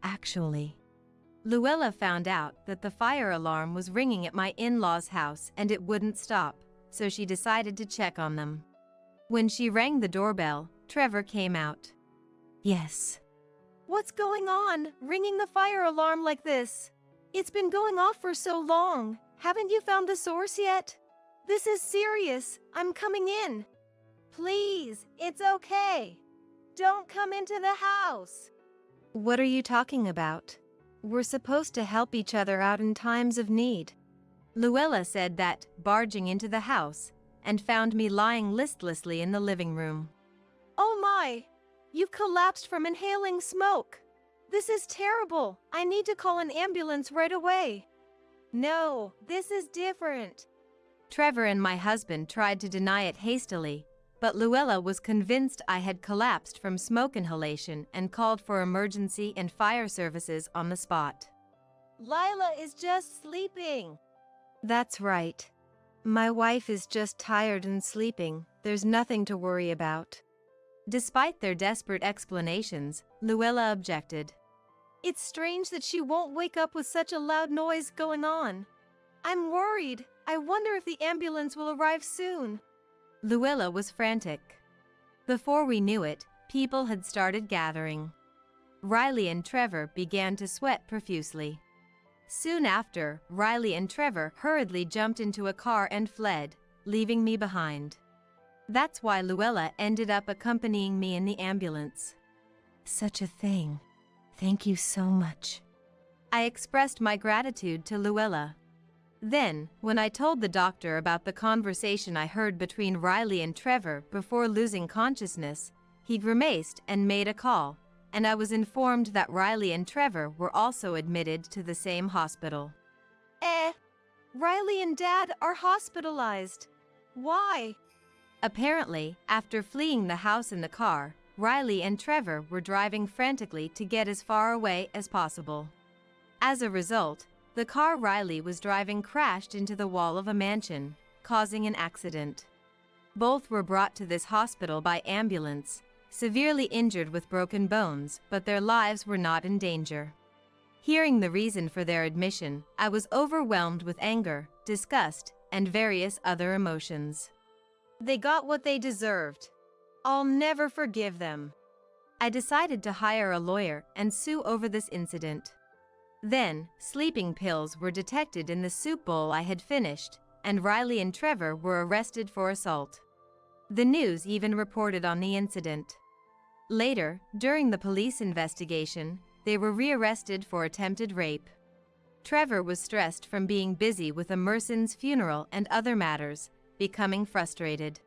Actually,
Luella found out that the fire alarm was ringing at my in-laws' house and it wouldn't stop, so she decided to check on them. When she rang the doorbell, Trevor came out.
yes.
What's going on, ringing the fire alarm like this? It's been going off for so long. Haven't you found the source yet? This is serious. I'm coming in. Please, it's okay. Don't come into the house. What are you talking about? We're supposed to help each other out in times of need.
Luella said that, barging into the house, and found me lying listlessly in the living room.
Oh my! You've collapsed from inhaling smoke. This is terrible. I need to call an ambulance right away. No, this is different.
Trevor and my husband tried to deny it hastily, but Luella was convinced I had collapsed from smoke inhalation and called for emergency and fire services on the spot.
Lila is just sleeping. That's right. My wife is just tired and sleeping. There's nothing to worry about.
Despite their desperate explanations, Luella objected.
It's strange that she won't wake up with such a loud noise going on. I'm worried. I wonder if the ambulance will arrive soon.
Luella was frantic. Before we knew it, people had started gathering. Riley and Trevor began to sweat profusely. Soon after, Riley and Trevor hurriedly jumped into a car and fled, leaving me behind. That's why Luella ended up accompanying me in the ambulance.
Such a thing. Thank you so much.
I expressed my gratitude to Luella. Then, when I told the doctor about the conversation I heard between Riley and Trevor before losing consciousness, he grimaced and made a call, and I was informed that Riley and Trevor were also admitted to the same hospital.
Riley and Dad are hospitalized. Why?
Apparently, after fleeing the house in the car, Riley and Trevor were driving frantically to get as far away as possible. As a result, the car Riley was driving crashed into the wall of a mansion, causing an accident. Both were brought to this hospital by ambulance, severely injured with broken bones, but their lives were not in danger. Hearing the reason for their admission, I was overwhelmed with anger, disgust, and various other emotions.
They got what they deserved. I'll never forgive them.
I decided to hire a lawyer and sue over this incident. Then, sleeping pills were detected in the soup bowl I had finished, and Riley and Trevor were arrested for assault. The news even reported on the incident. Later, during the police investigation, they were rearrested for attempted rape. Trevor was stressed from being busy with Emerson's funeral and other matters, becoming frustrated.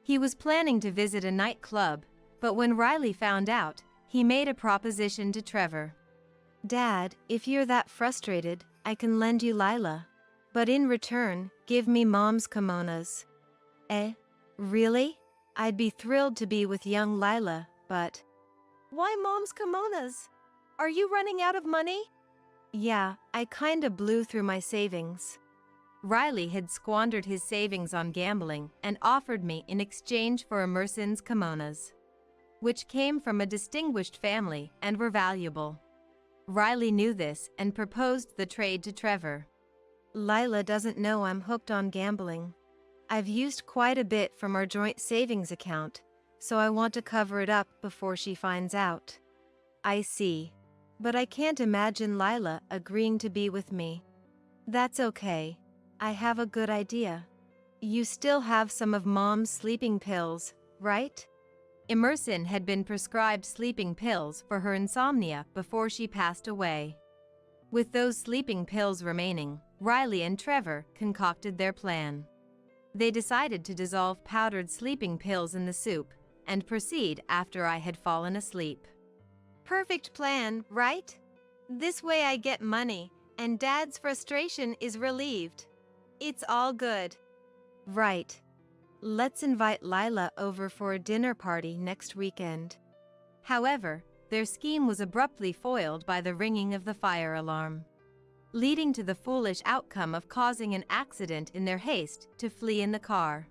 He was planning to visit a nightclub, but when Riley found out, he made a proposition to Trevor.
Dad, if you're that frustrated, I can lend you Lila. But in return, give me Mom's kimonos. Really? I'd be thrilled to be with young Lila, but... Why Mom's kimonos? Are you running out of money? Yeah, I kinda blew through my savings.
Riley had squandered his savings on gambling and offered me in exchange for Emerson's kimonos, which came from a distinguished family and were valuable. Riley knew this and proposed the trade to Trevor.
Lila doesn't know I'm hooked on gambling. I've used quite a bit from our joint savings account, so I want to cover it up before she finds out. I see. But I can't imagine Lila agreeing to be with me. That's okay. I have a good idea. You still have some of Mom's sleeping pills, right?
Emerson had been prescribed sleeping pills for her insomnia before she passed away. With those sleeping pills remaining, Riley and Trevor concocted their plan. They decided to dissolve powdered sleeping pills in the soup and proceed after I had fallen asleep.
Perfect plan, right? This way I get money, and Dad's frustration is relieved. It's all good. Right. Let's invite Lila over for a dinner party next weekend.
However, their scheme was abruptly foiled by the ringing of the fire alarm, leading to the foolish outcome of causing an accident in their haste to flee in the car.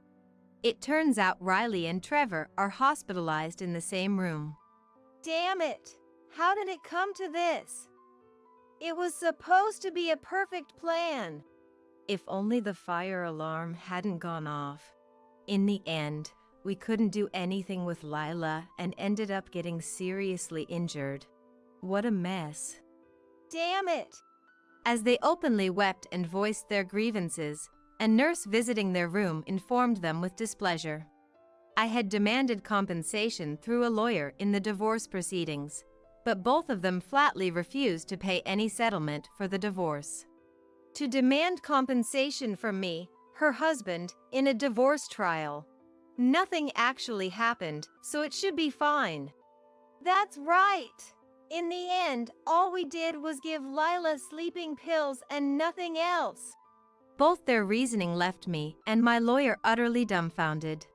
It turns out Riley and Trevor are hospitalized in the same room.
Damn it! How did it come to this? It was supposed to be a perfect plan.
If only the fire alarm hadn't gone off. In the end, we couldn't do anything with Lila and ended up getting seriously injured. What a mess.
Damn it!
As they openly wept and voiced their grievances, a nurse visiting their room informed them with displeasure. I had demanded compensation through a lawyer in the divorce proceedings, but both of them flatly refused to pay any settlement for the divorce.
To demand compensation from me, her husband, in a divorce trial. Nothing actually happened, so it should be fine. That's right! In the end, all we did was give Lila sleeping pills and nothing else.
Both their reasoning left me and my lawyer utterly dumbfounded.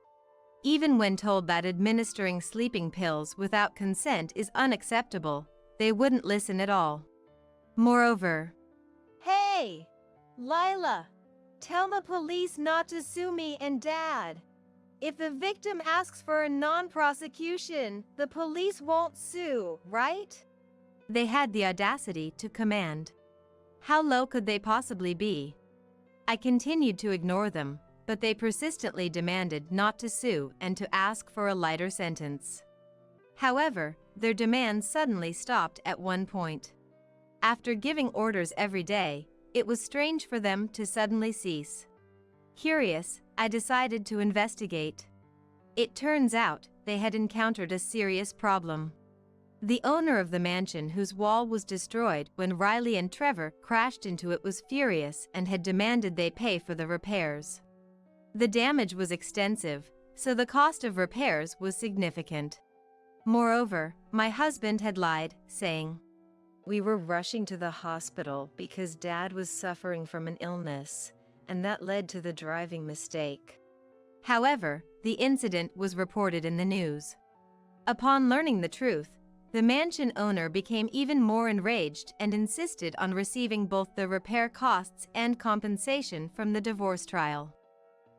Even when told that administering sleeping pills without consent is unacceptable, they wouldn't listen at all. Moreover,
Hey! Lila! Tell the police not to sue me and Dad. If the victim asks for a non-prosecution, the police won't sue, right?
they had the audacity to command. How low could they possibly be? I continued to ignore them, but they persistently demanded not to sue and to ask for a lighter sentence. However, their demands suddenly stopped at one point. After giving orders every day, it was strange for them to suddenly cease. Curious, I decided to investigate. It turns out they had encountered a serious problem. The owner of the mansion whose wall was destroyed when Riley and Trevor crashed into it was furious and had demanded they pay for the repairs. The damage was extensive, so the cost of repairs was significant. Moreover, my husband had lied, saying,
"We were rushing to the hospital because Dad was suffering from an illness, and that led to the driving mistake."
However, the incident was reported in the news. Upon learning the truth, the mansion owner became even more enraged and insisted on receiving both the repair costs and compensation from the divorce trial.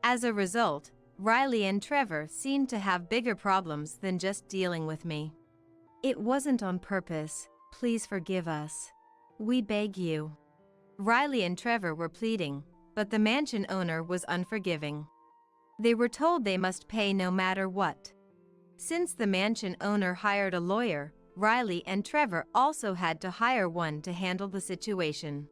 As a result, Riley and Trevor seemed to have bigger problems than just dealing with me.
"It wasn't on purpose. Please forgive us. We beg you."
Riley and Trevor were pleading, but the mansion owner was unforgiving. They were told they must pay no matter what. Since the mansion owner hired a lawyer, Riley and Trevor also had to hire one to handle the situation.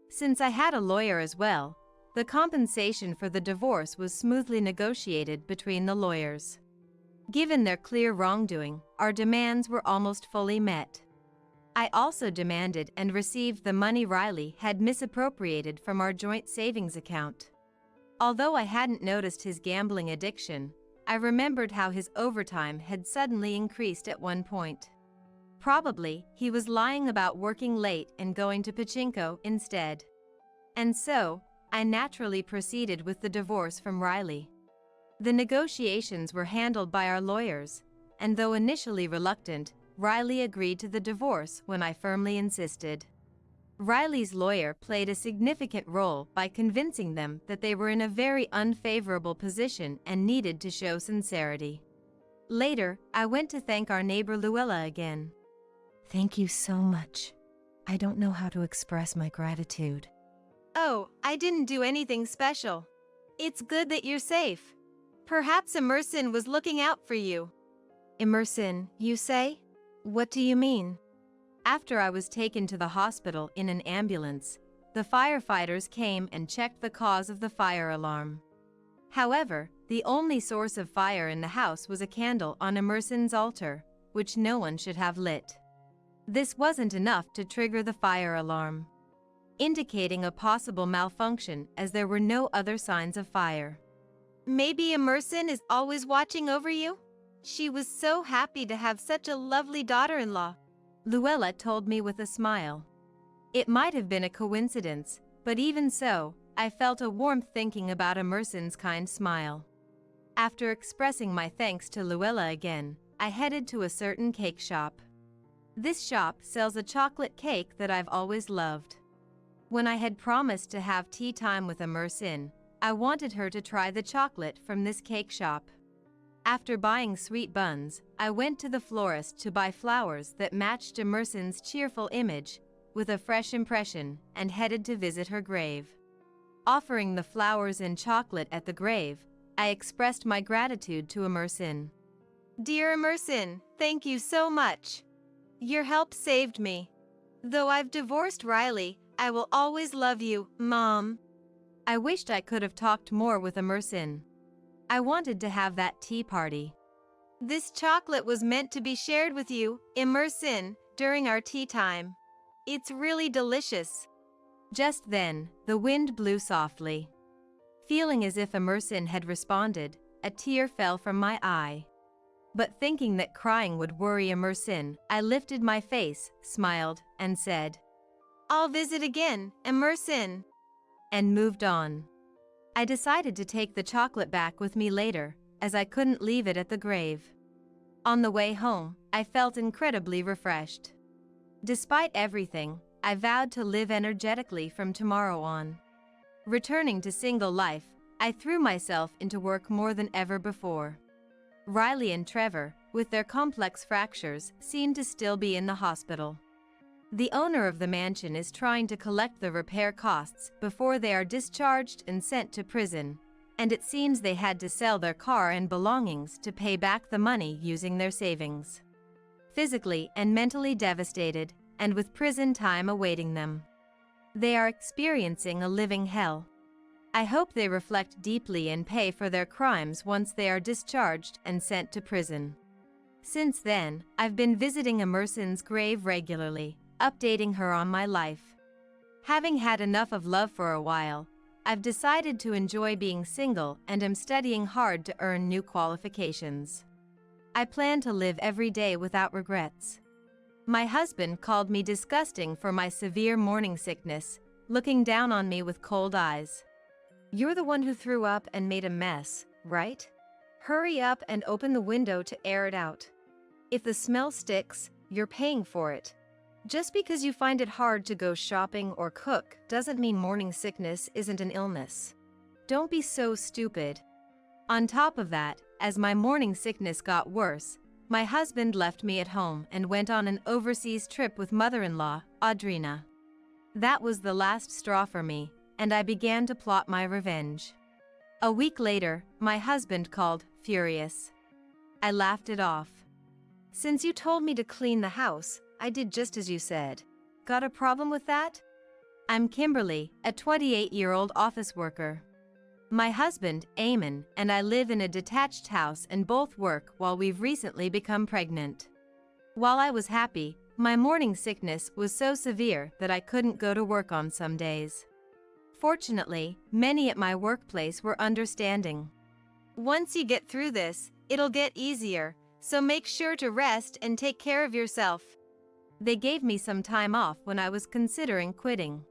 Since I had a lawyer as well, the compensation for the divorce was smoothly negotiated between the lawyers. Given their clear wrongdoing, our demands were almost fully met. I also demanded and received the money Riley had misappropriated from our joint savings account. Although I hadn't noticed his gambling addiction, I remembered how his overtime had suddenly increased at one point. Probably, he was lying about working late and going to pachinko instead. And so, I naturally proceeded with the divorce from Riley. The negotiations were handled by our lawyers, and though initially reluctant, Riley agreed to the divorce when I firmly insisted. Riley's lawyer played a significant role by convincing them that they were in a very unfavorable position and needed to show sincerity. Later, I went to thank our neighbor Luella again.
Thank you so much. I don't know how to express my gratitude.
Oh, I didn't do anything special. It's good that you're safe. Perhaps Emerson was looking out for you.
Emerson, you say? What do you mean? After I was taken to the hospital in an ambulance, the firefighters came and checked the cause of the fire alarm. However, the only source of fire in the house was a candle on Emerson's altar, which no one should have lit. This wasn't enough to trigger the fire alarm, indicating a possible malfunction as there were no other signs of fire.
Maybe Emerson is always watching over you? She was so happy to have such a lovely daughter-in-law.
Luella told me with a smile. It might have been a coincidence, but even so, I felt a warmth thinking about Emerson's kind smile. After expressing my thanks to Luella again, I headed to a certain cake shop. This shop sells a chocolate cake that I've always loved. When I had promised to have tea time with Emerson, I wanted her to try the chocolate from this cake shop. After buying sweet buns, I went to the florist to buy flowers that matched Emerson's cheerful image, with a fresh impression, and headed to visit her grave. Offering the flowers and chocolate at the grave, I expressed my gratitude to Emerson.
Dear Emerson, thank you so much. Your help saved me. Though I've divorced Riley, I will always love you, Mom.
I wished I could have talked more with Emerson. I wanted to have that tea party.
This chocolate was meant to be shared with you, Emerson, during our tea time. It's really delicious.
Just then, the wind blew softly. Feeling as if Emerson had responded, a tear fell from my eye. But thinking that crying would worry Emerson, I lifted my face, smiled, and said,
I'll visit again, Emerson.
And moved on. I decided to take the chocolate back with me later, as I couldn't leave it at the grave. On the way home, I felt incredibly refreshed. Despite everything, I vowed to live energetically from tomorrow on. Returning to single life, I threw myself into work more than ever before. Riley and Trevor, with their complex fractures, seemed to still be in the hospital. The owner of the mansion is trying to collect the repair costs before they are discharged and sent to prison, and it seems they had to sell their car and belongings to pay back the money using their savings. Physically and mentally devastated, and with prison time awaiting them. They are experiencing a living hell. I hope they reflect deeply and pay for their crimes once they are discharged and sent to prison. Since then, I've been visiting Emerson's grave regularly, updating her on my life. Having had enough of love for a while, I've decided to enjoy being single and am studying hard to earn new qualifications. I plan to live every day without regrets. My husband called me disgusting for my severe morning sickness, looking down on me with cold eyes.
You're the one who threw up and made a mess, right? Hurry up and open the window to air it out. If the smell sticks, you're paying for it. Just because you find it hard to go shopping or cook doesn't mean morning sickness isn't an illness. Don't be so stupid.
On top of that, as my morning sickness got worse, my husband left me at home and went on an overseas trip with mother-in-law, Audrina. That was the last straw for me, and I began to plot my revenge. A week later, my husband called, furious. I laughed it off.
Since you told me to clean the house, I did just as you said. Got a problem with that?
I'm Kimberly, a 28-year-old office worker. My husband, Eamon, and I live in a detached house and both work while we've recently become pregnant. While I was happy, my morning sickness was so severe that I couldn't go to work on some days. Fortunately, many at my workplace were understanding.
Once you get through this, it'll get easier, so make sure to rest and take care of yourself.
They gave me some time off when I was considering quitting.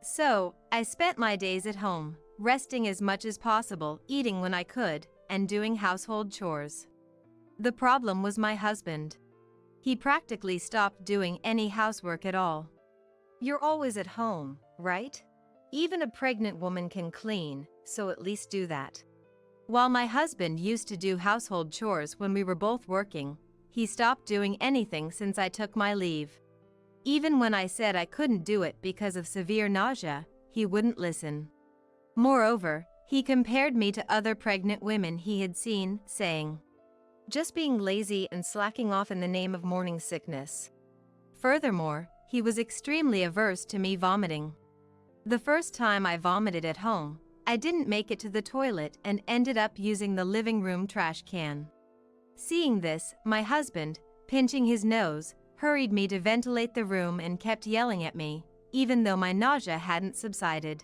So, I spent my days at home, resting as much as possible, eating when I could, and doing household chores. The problem was my husband. He practically stopped doing any housework at all.
You're always at home, right? Even a pregnant woman can clean, so at least do that.
While my husband used to do household chores when we were both working, he stopped doing anything since I took my leave. Even when I said I couldn't do it because of severe nausea, he wouldn't listen. Moreover, he compared me to other pregnant women he had seen, saying,
"Just being lazy and slacking off in the name of morning sickness."
Furthermore, he was extremely averse to me vomiting. The first time I vomited at home, I didn't make it to the toilet and ended up using the living room trash can. Seeing this, my husband, pinching his nose, hurried me to ventilate the room and kept yelling at me, even though my nausea hadn't subsided.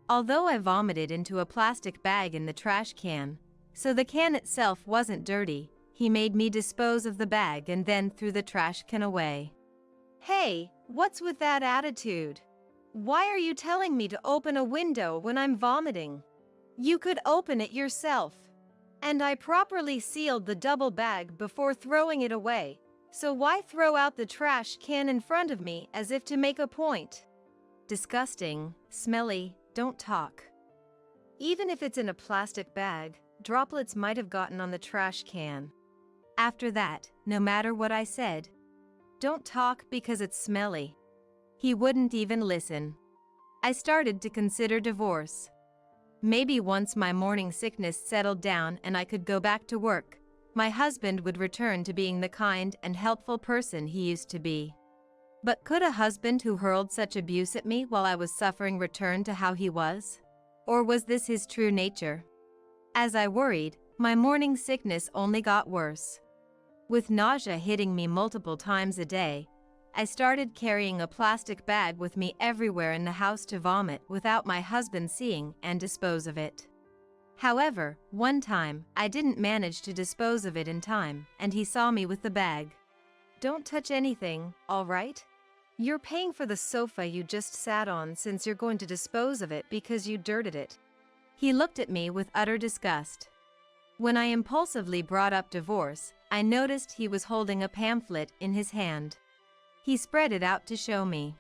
Although I vomited into a plastic bag in the trash can, so the can itself wasn't dirty, he made me dispose of the bag and then threw the trash can away.
Hey, what's with that attitude? Why are you telling me to open a window when I'm vomiting? You could open it yourself. And I properly sealed the double bag before throwing it away, so why throw out the trash can in front of me as if to make a point?
Disgusting, smelly, don't talk.
Even if it's in a plastic bag, droplets might have gotten on the trash can.
After that, no matter what I said, don't talk because it's smelly, he wouldn't even listen. I started to consider divorce. Maybe once my morning sickness settled down and I could go back to work, my husband would return to being the kind and helpful person he used to be. But could a husband who hurled such abuse at me while I was suffering return to how he was? Or was this his true nature? As I worried, my morning sickness only got worse. With nausea hitting me multiple times a day, I started carrying a plastic bag with me everywhere in the house to vomit without my husband seeing and dispose of it. However, one time, I didn't manage to dispose of it in time, and he saw me with the bag.
"Don't touch anything, all right? You're paying for the sofa you just sat on since you're going to dispose of it because you dirted it."
He looked at me with utter disgust. When I impulsively brought up divorce, I noticed he was holding a pamphlet in his hand. He spread it out to show me.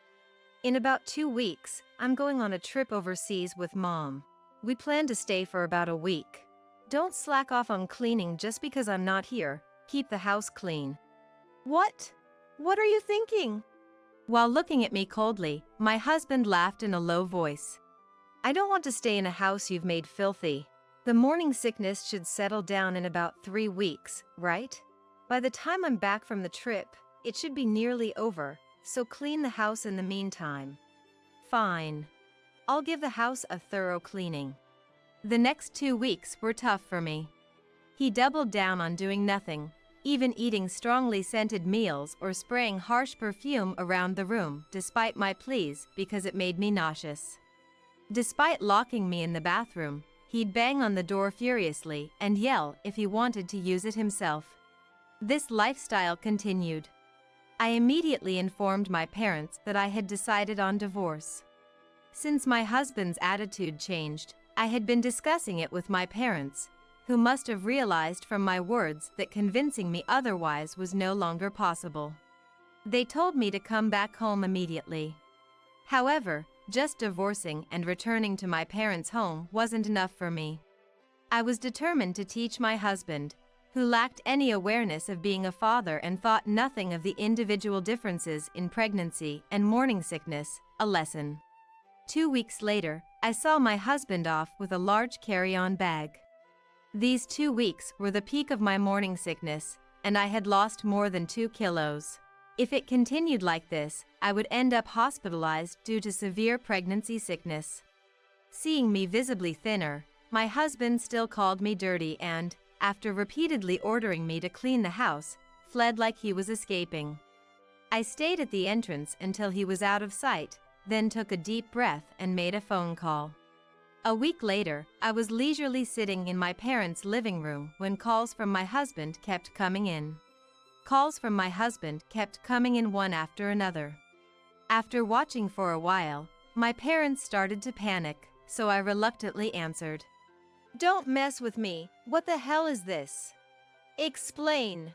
"In about 2 weeks, I'm going on a trip overseas with Mom. We plan to stay for about a week. Don't slack off on cleaning just because I'm not here. Keep the house clean."
What? What are you thinking?
While looking at me coldly, my husband laughed in a low voice.
"I don't want to stay in a house you've made filthy. The morning sickness should settle down in about 3 weeks, right? By the time I'm back from the trip, it should be nearly over, so clean the house in the meantime."
Fine.
I'll give the house a thorough cleaning.
The next 2 weeks were tough for me. He doubled down on doing nothing, even eating strongly scented meals or spraying harsh perfume around the room despite my pleas because it made me nauseous. Despite locking me in the bathroom, he'd bang on the door furiously and yell if he wanted to use it himself. This lifestyle continued. I immediately informed my parents that I had decided on divorce. Since my husband's attitude changed, I had been discussing it with my parents, who must have realized from my words that convincing me otherwise was no longer possible. They told me to come back home immediately. However, just divorcing and returning to my parents' home wasn't enough for me. I was determined to teach my husband, who lacked any awareness of being a father and thought nothing of the individual differences in pregnancy and morning sickness, a lesson. 2 weeks later, I saw my husband off with a large carry-on bag. These 2 weeks were the peak of my morning sickness, and I had lost more than 2 kilos. If it continued like this, I would end up hospitalized due to severe pregnancy sickness. Seeing me visibly thinner, my husband still called me dirty and, after repeatedly ordering me to clean the house, fled like he was escaping. I stayed at the entrance until he was out of sight, then took a deep breath and made a phone call. A week later, I was leisurely sitting in my parents' living room when calls from my husband kept coming in. Calls from my husband kept coming in one after another. After watching for a while, my parents started to panic, so I reluctantly answered.
Don't mess with me. What the hell is this? Explain.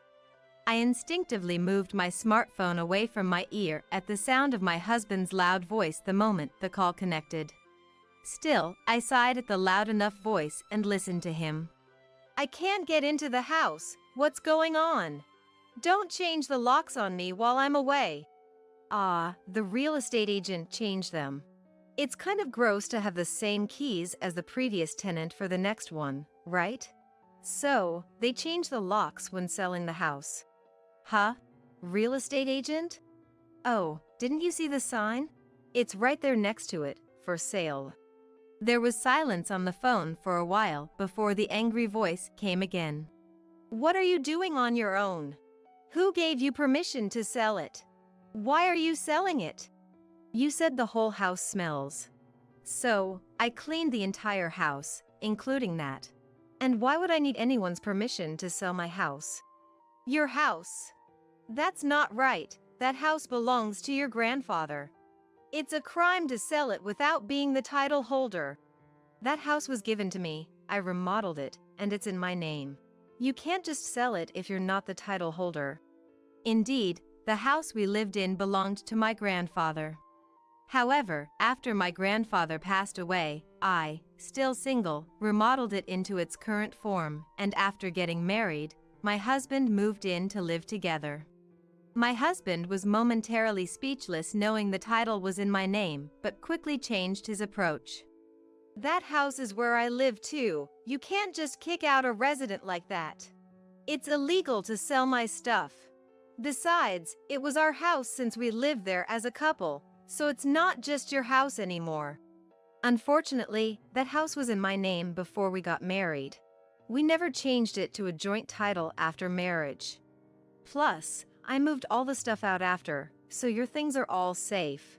I instinctively moved my smartphone away from my ear at the sound of my husband's loud voice the moment the call connected. Still, I sighed at the loud enough voice and listened to him.
I can't get into the house. What's going on? Don't change the locks on me while I'm away.
The real estate agent changed them. It's kind of gross to have the same keys as the previous tenant for the next one, right? So, they changed the locks when selling the house. Huh? Real estate agent? Oh, didn't you see the sign? It's right there next to it, for sale. There was silence on the phone for a while before the angry voice came again.
What are you doing on your own? Who gave you permission to sell it? Why are you selling it?
You said the whole house smells. So, I cleaned the entire house, including that. And why would I need anyone's permission to sell my house?
Your house. That's not right. That house belongs to your grandfather. It's a crime to sell it without being the title holder.
That house was given to me, I remodeled it, and it's in my name. You can't just sell it if you're not the title holder. Indeed, the house we lived in belonged to my grandfather. However, after my grandfather passed away, I, still single, remodeled it into its current form, and after getting married, my husband moved in to live together. My husband was momentarily speechless knowing the title was in my name, but quickly changed his approach.
That house is where I live too. You can't just kick out a resident like that. It's illegal to sell my stuff. Besides, it was our house since we lived there as a couple, so it's not just your house anymore.
Unfortunately, that house was in my name before we got married. We never changed it to a joint title after marriage. Plus, I moved all the stuff out after, so your things are all safe.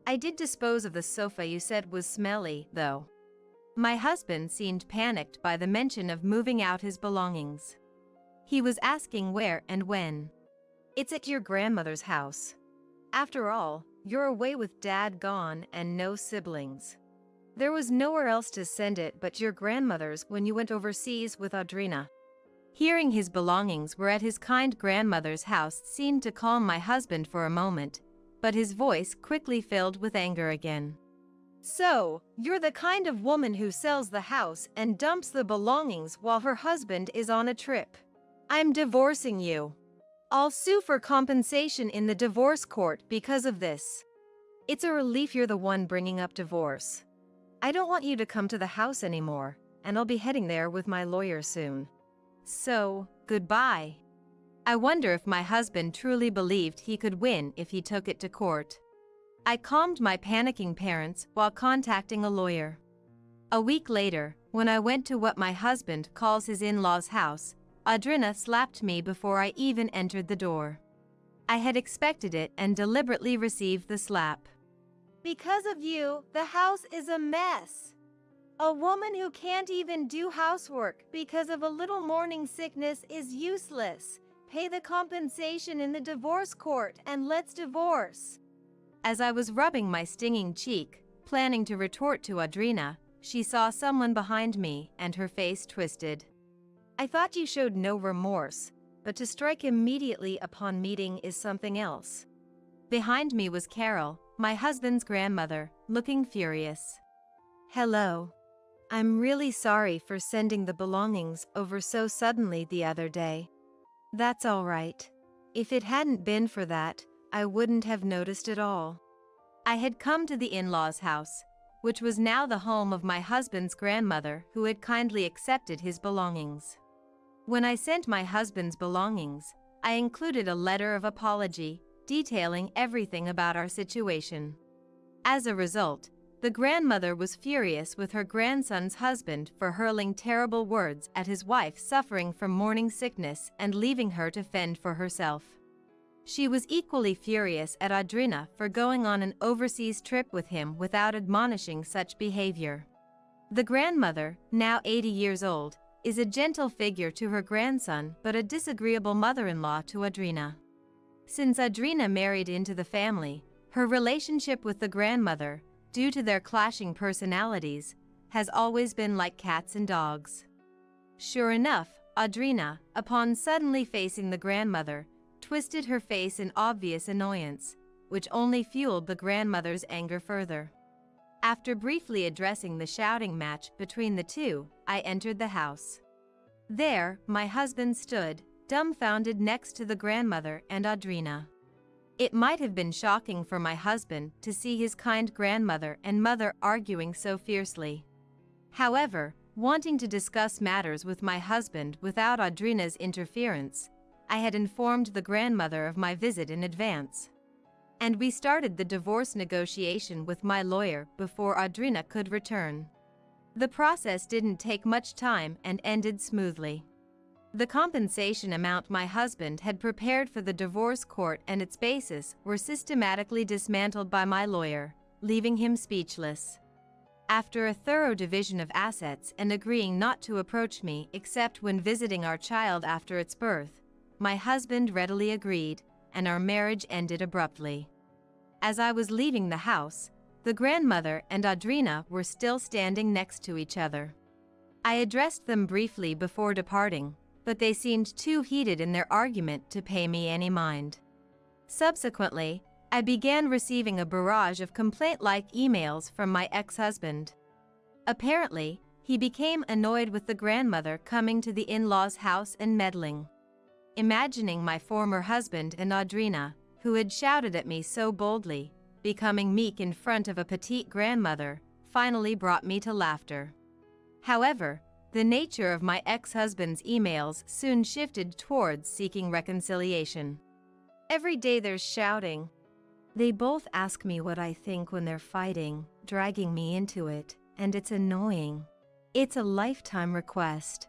I did dispose of the sofa you said was smelly, though. My husband seemed panicked by the mention of moving out his belongings. He was asking where and when. It's at your grandmother's house. After all, you're away with Dad gone and no siblings. There was nowhere else to send it but your grandmother's when you went overseas with Audrina. Hearing his belongings were at his kind grandmother's house seemed to calm my husband for a moment, but his voice quickly filled with anger again.
So, you're the kind of woman who sells the house and dumps the belongings while her husband is on a trip. I'm divorcing you. I'll sue for compensation in the divorce court because of this.
It's a relief you're the one bringing up divorce. I don't want you to come to the house anymore, and I'll be heading there with my lawyer soon. So, goodbye. I wonder if my husband truly believed he could win if he took it to court. I calmed my panicking parents while contacting a lawyer. A week later, when I went to what my husband calls his in-laws' house, Audrina slapped me before I even entered the door. I had expected it and deliberately received the slap.
Because of you, the house is a mess. A woman who can't even do housework because of a little morning sickness is useless. Pay the compensation in the divorce court and let's divorce.
As I was rubbing my stinging cheek, planning to retort to Audrina, she saw someone behind me and her face twisted. I thought you showed no remorse, but to strike immediately upon meeting is something else. Behind me was Carol, my husband's grandmother, looking furious. Hello. I'm really sorry for sending the belongings over so suddenly the other day. That's all right. If it hadn't been for that, I wouldn't have noticed at all. I had come to the in-laws' house, which was now the home of my husband's grandmother who had kindly accepted his belongings. When I sent my husband's belongings, I included a letter of apology, detailing everything about our situation. As a result, the grandmother was furious with her grandson's husband for hurling terrible words at his wife suffering from morning sickness and leaving her to fend for herself. She was equally furious at Audrina for going on an overseas trip with him without admonishing such behavior. The grandmother, now 80 years old, is a gentle figure to her grandson but a disagreeable mother-in-law to Audrina. Since Audrina married into the family, her relationship with the grandmother, due to their clashing personalities, has always been like cats and dogs. Sure enough, Audrina, upon suddenly facing the grandmother, twisted her face in obvious annoyance, which only fueled the grandmother's anger further. After briefly addressing the shouting match between the two, I entered the house. There, my husband stood, dumbfounded next to the grandmother and Audrina. It might have been shocking for my husband to see his kind grandmother and mother arguing so fiercely. However, wanting to discuss matters with my husband without Audrina's interference, I had informed the grandmother of my visit in advance. And we started the divorce negotiation with my lawyer before Audrina could return. The process didn't take much time and ended smoothly. The compensation amount my husband had prepared for the divorce court and its basis were systematically dismantled by my lawyer, leaving him speechless. After a thorough division of assets and agreeing not to approach me except when visiting our child after its birth, my husband readily agreed, and our marriage ended abruptly. As I was leaving the house, the grandmother and Audrina were still standing next to each other. I addressed them briefly before departing, but they seemed too heated in their argument to pay me any mind. Subsequently, I began receiving a barrage of complaint-like emails from my ex-husband. Apparently, he became annoyed with the grandmother coming to the in-laws' house and meddling. Imagining my former husband and Audrina, who had shouted at me so boldly, becoming meek in front of a petite grandmother, finally brought me to laughter. However, the nature of my ex-husband's emails soon shifted towards seeking reconciliation.
Every day there's shouting.
They both ask me what I think when they're fighting, dragging me into it, and it's annoying. It's a lifetime request.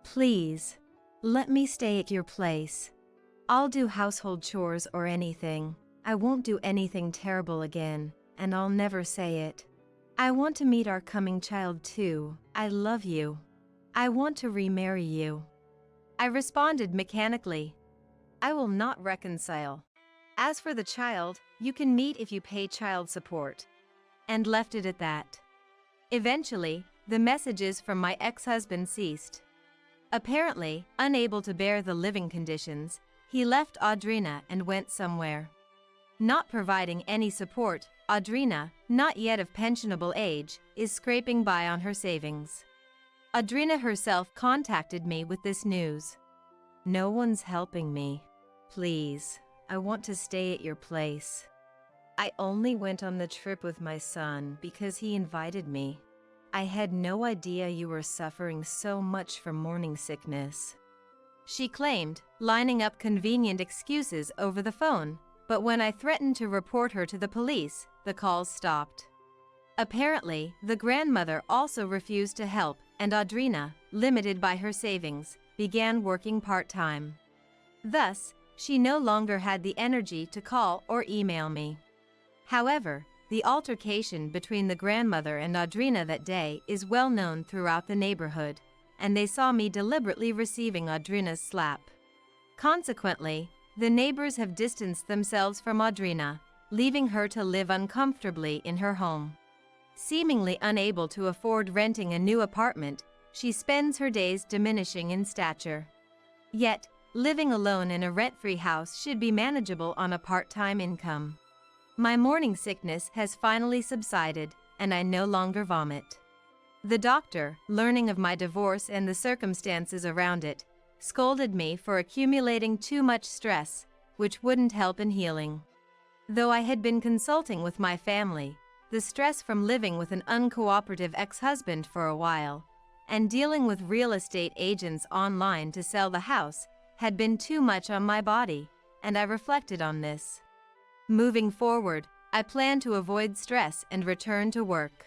Please, let me stay at your place. I'll do household chores or anything. I won't do anything terrible again, and I'll never say it. I want to meet our coming child too. I love you. I want to remarry you.
I responded mechanically.
I will not reconcile. As for the child, you can meet if you pay child support.
And left it at that. Eventually, the messages from my ex-husband ceased. Apparently, unable to bear the living conditions, he left Audrina and went somewhere. Not providing any support, Audrina, not yet of pensionable age, is scraping by on her savings. Audrina herself contacted me with this news.
No one's helping me. Please, I want to stay at your place. I only went on the trip with my son because he invited me. I had no idea you were suffering so much from morning sickness.
She claimed, lining up convenient excuses over the phone, but when I threatened to report her to the police, the calls stopped. Apparently, the grandmother also refused to help, and Audrina, limited by her savings, began working part-time. Thus, she no longer had the energy to call or email me. However, the altercation between the grandmother and Audrina that day is well known throughout the neighborhood, and they saw me deliberately receiving Audrina's slap. Consequently, the neighbors have distanced themselves from Audrina, leaving her to live uncomfortably in her home. Seemingly unable to afford renting a new apartment, she spends her days diminishing in stature. Yet, living alone in a rent-free house should be manageable on a part-time income. My morning sickness has finally subsided, and I no longer vomit. The doctor, learning of my divorce and the circumstances around it, scolded me for accumulating too much stress, which wouldn't help in healing. Though I had been consulting with my family, the stress from living with an uncooperative ex-husband for a while, and dealing with real estate agents online to sell the house, had been too much on my body, and I reflected on this. Moving forward, I plan to avoid stress and return to work.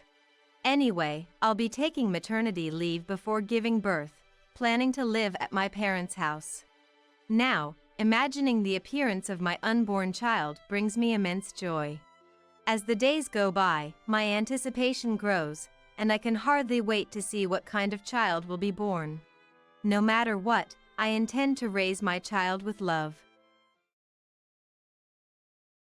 Anyway, I'll be taking maternity leave before giving birth, planning to live at my parents' house. Now, imagining the appearance of my unborn child brings me immense joy. As the days go by, my anticipation grows, and I can hardly wait to see what kind of child will be born. No matter what, I intend to raise my child with love.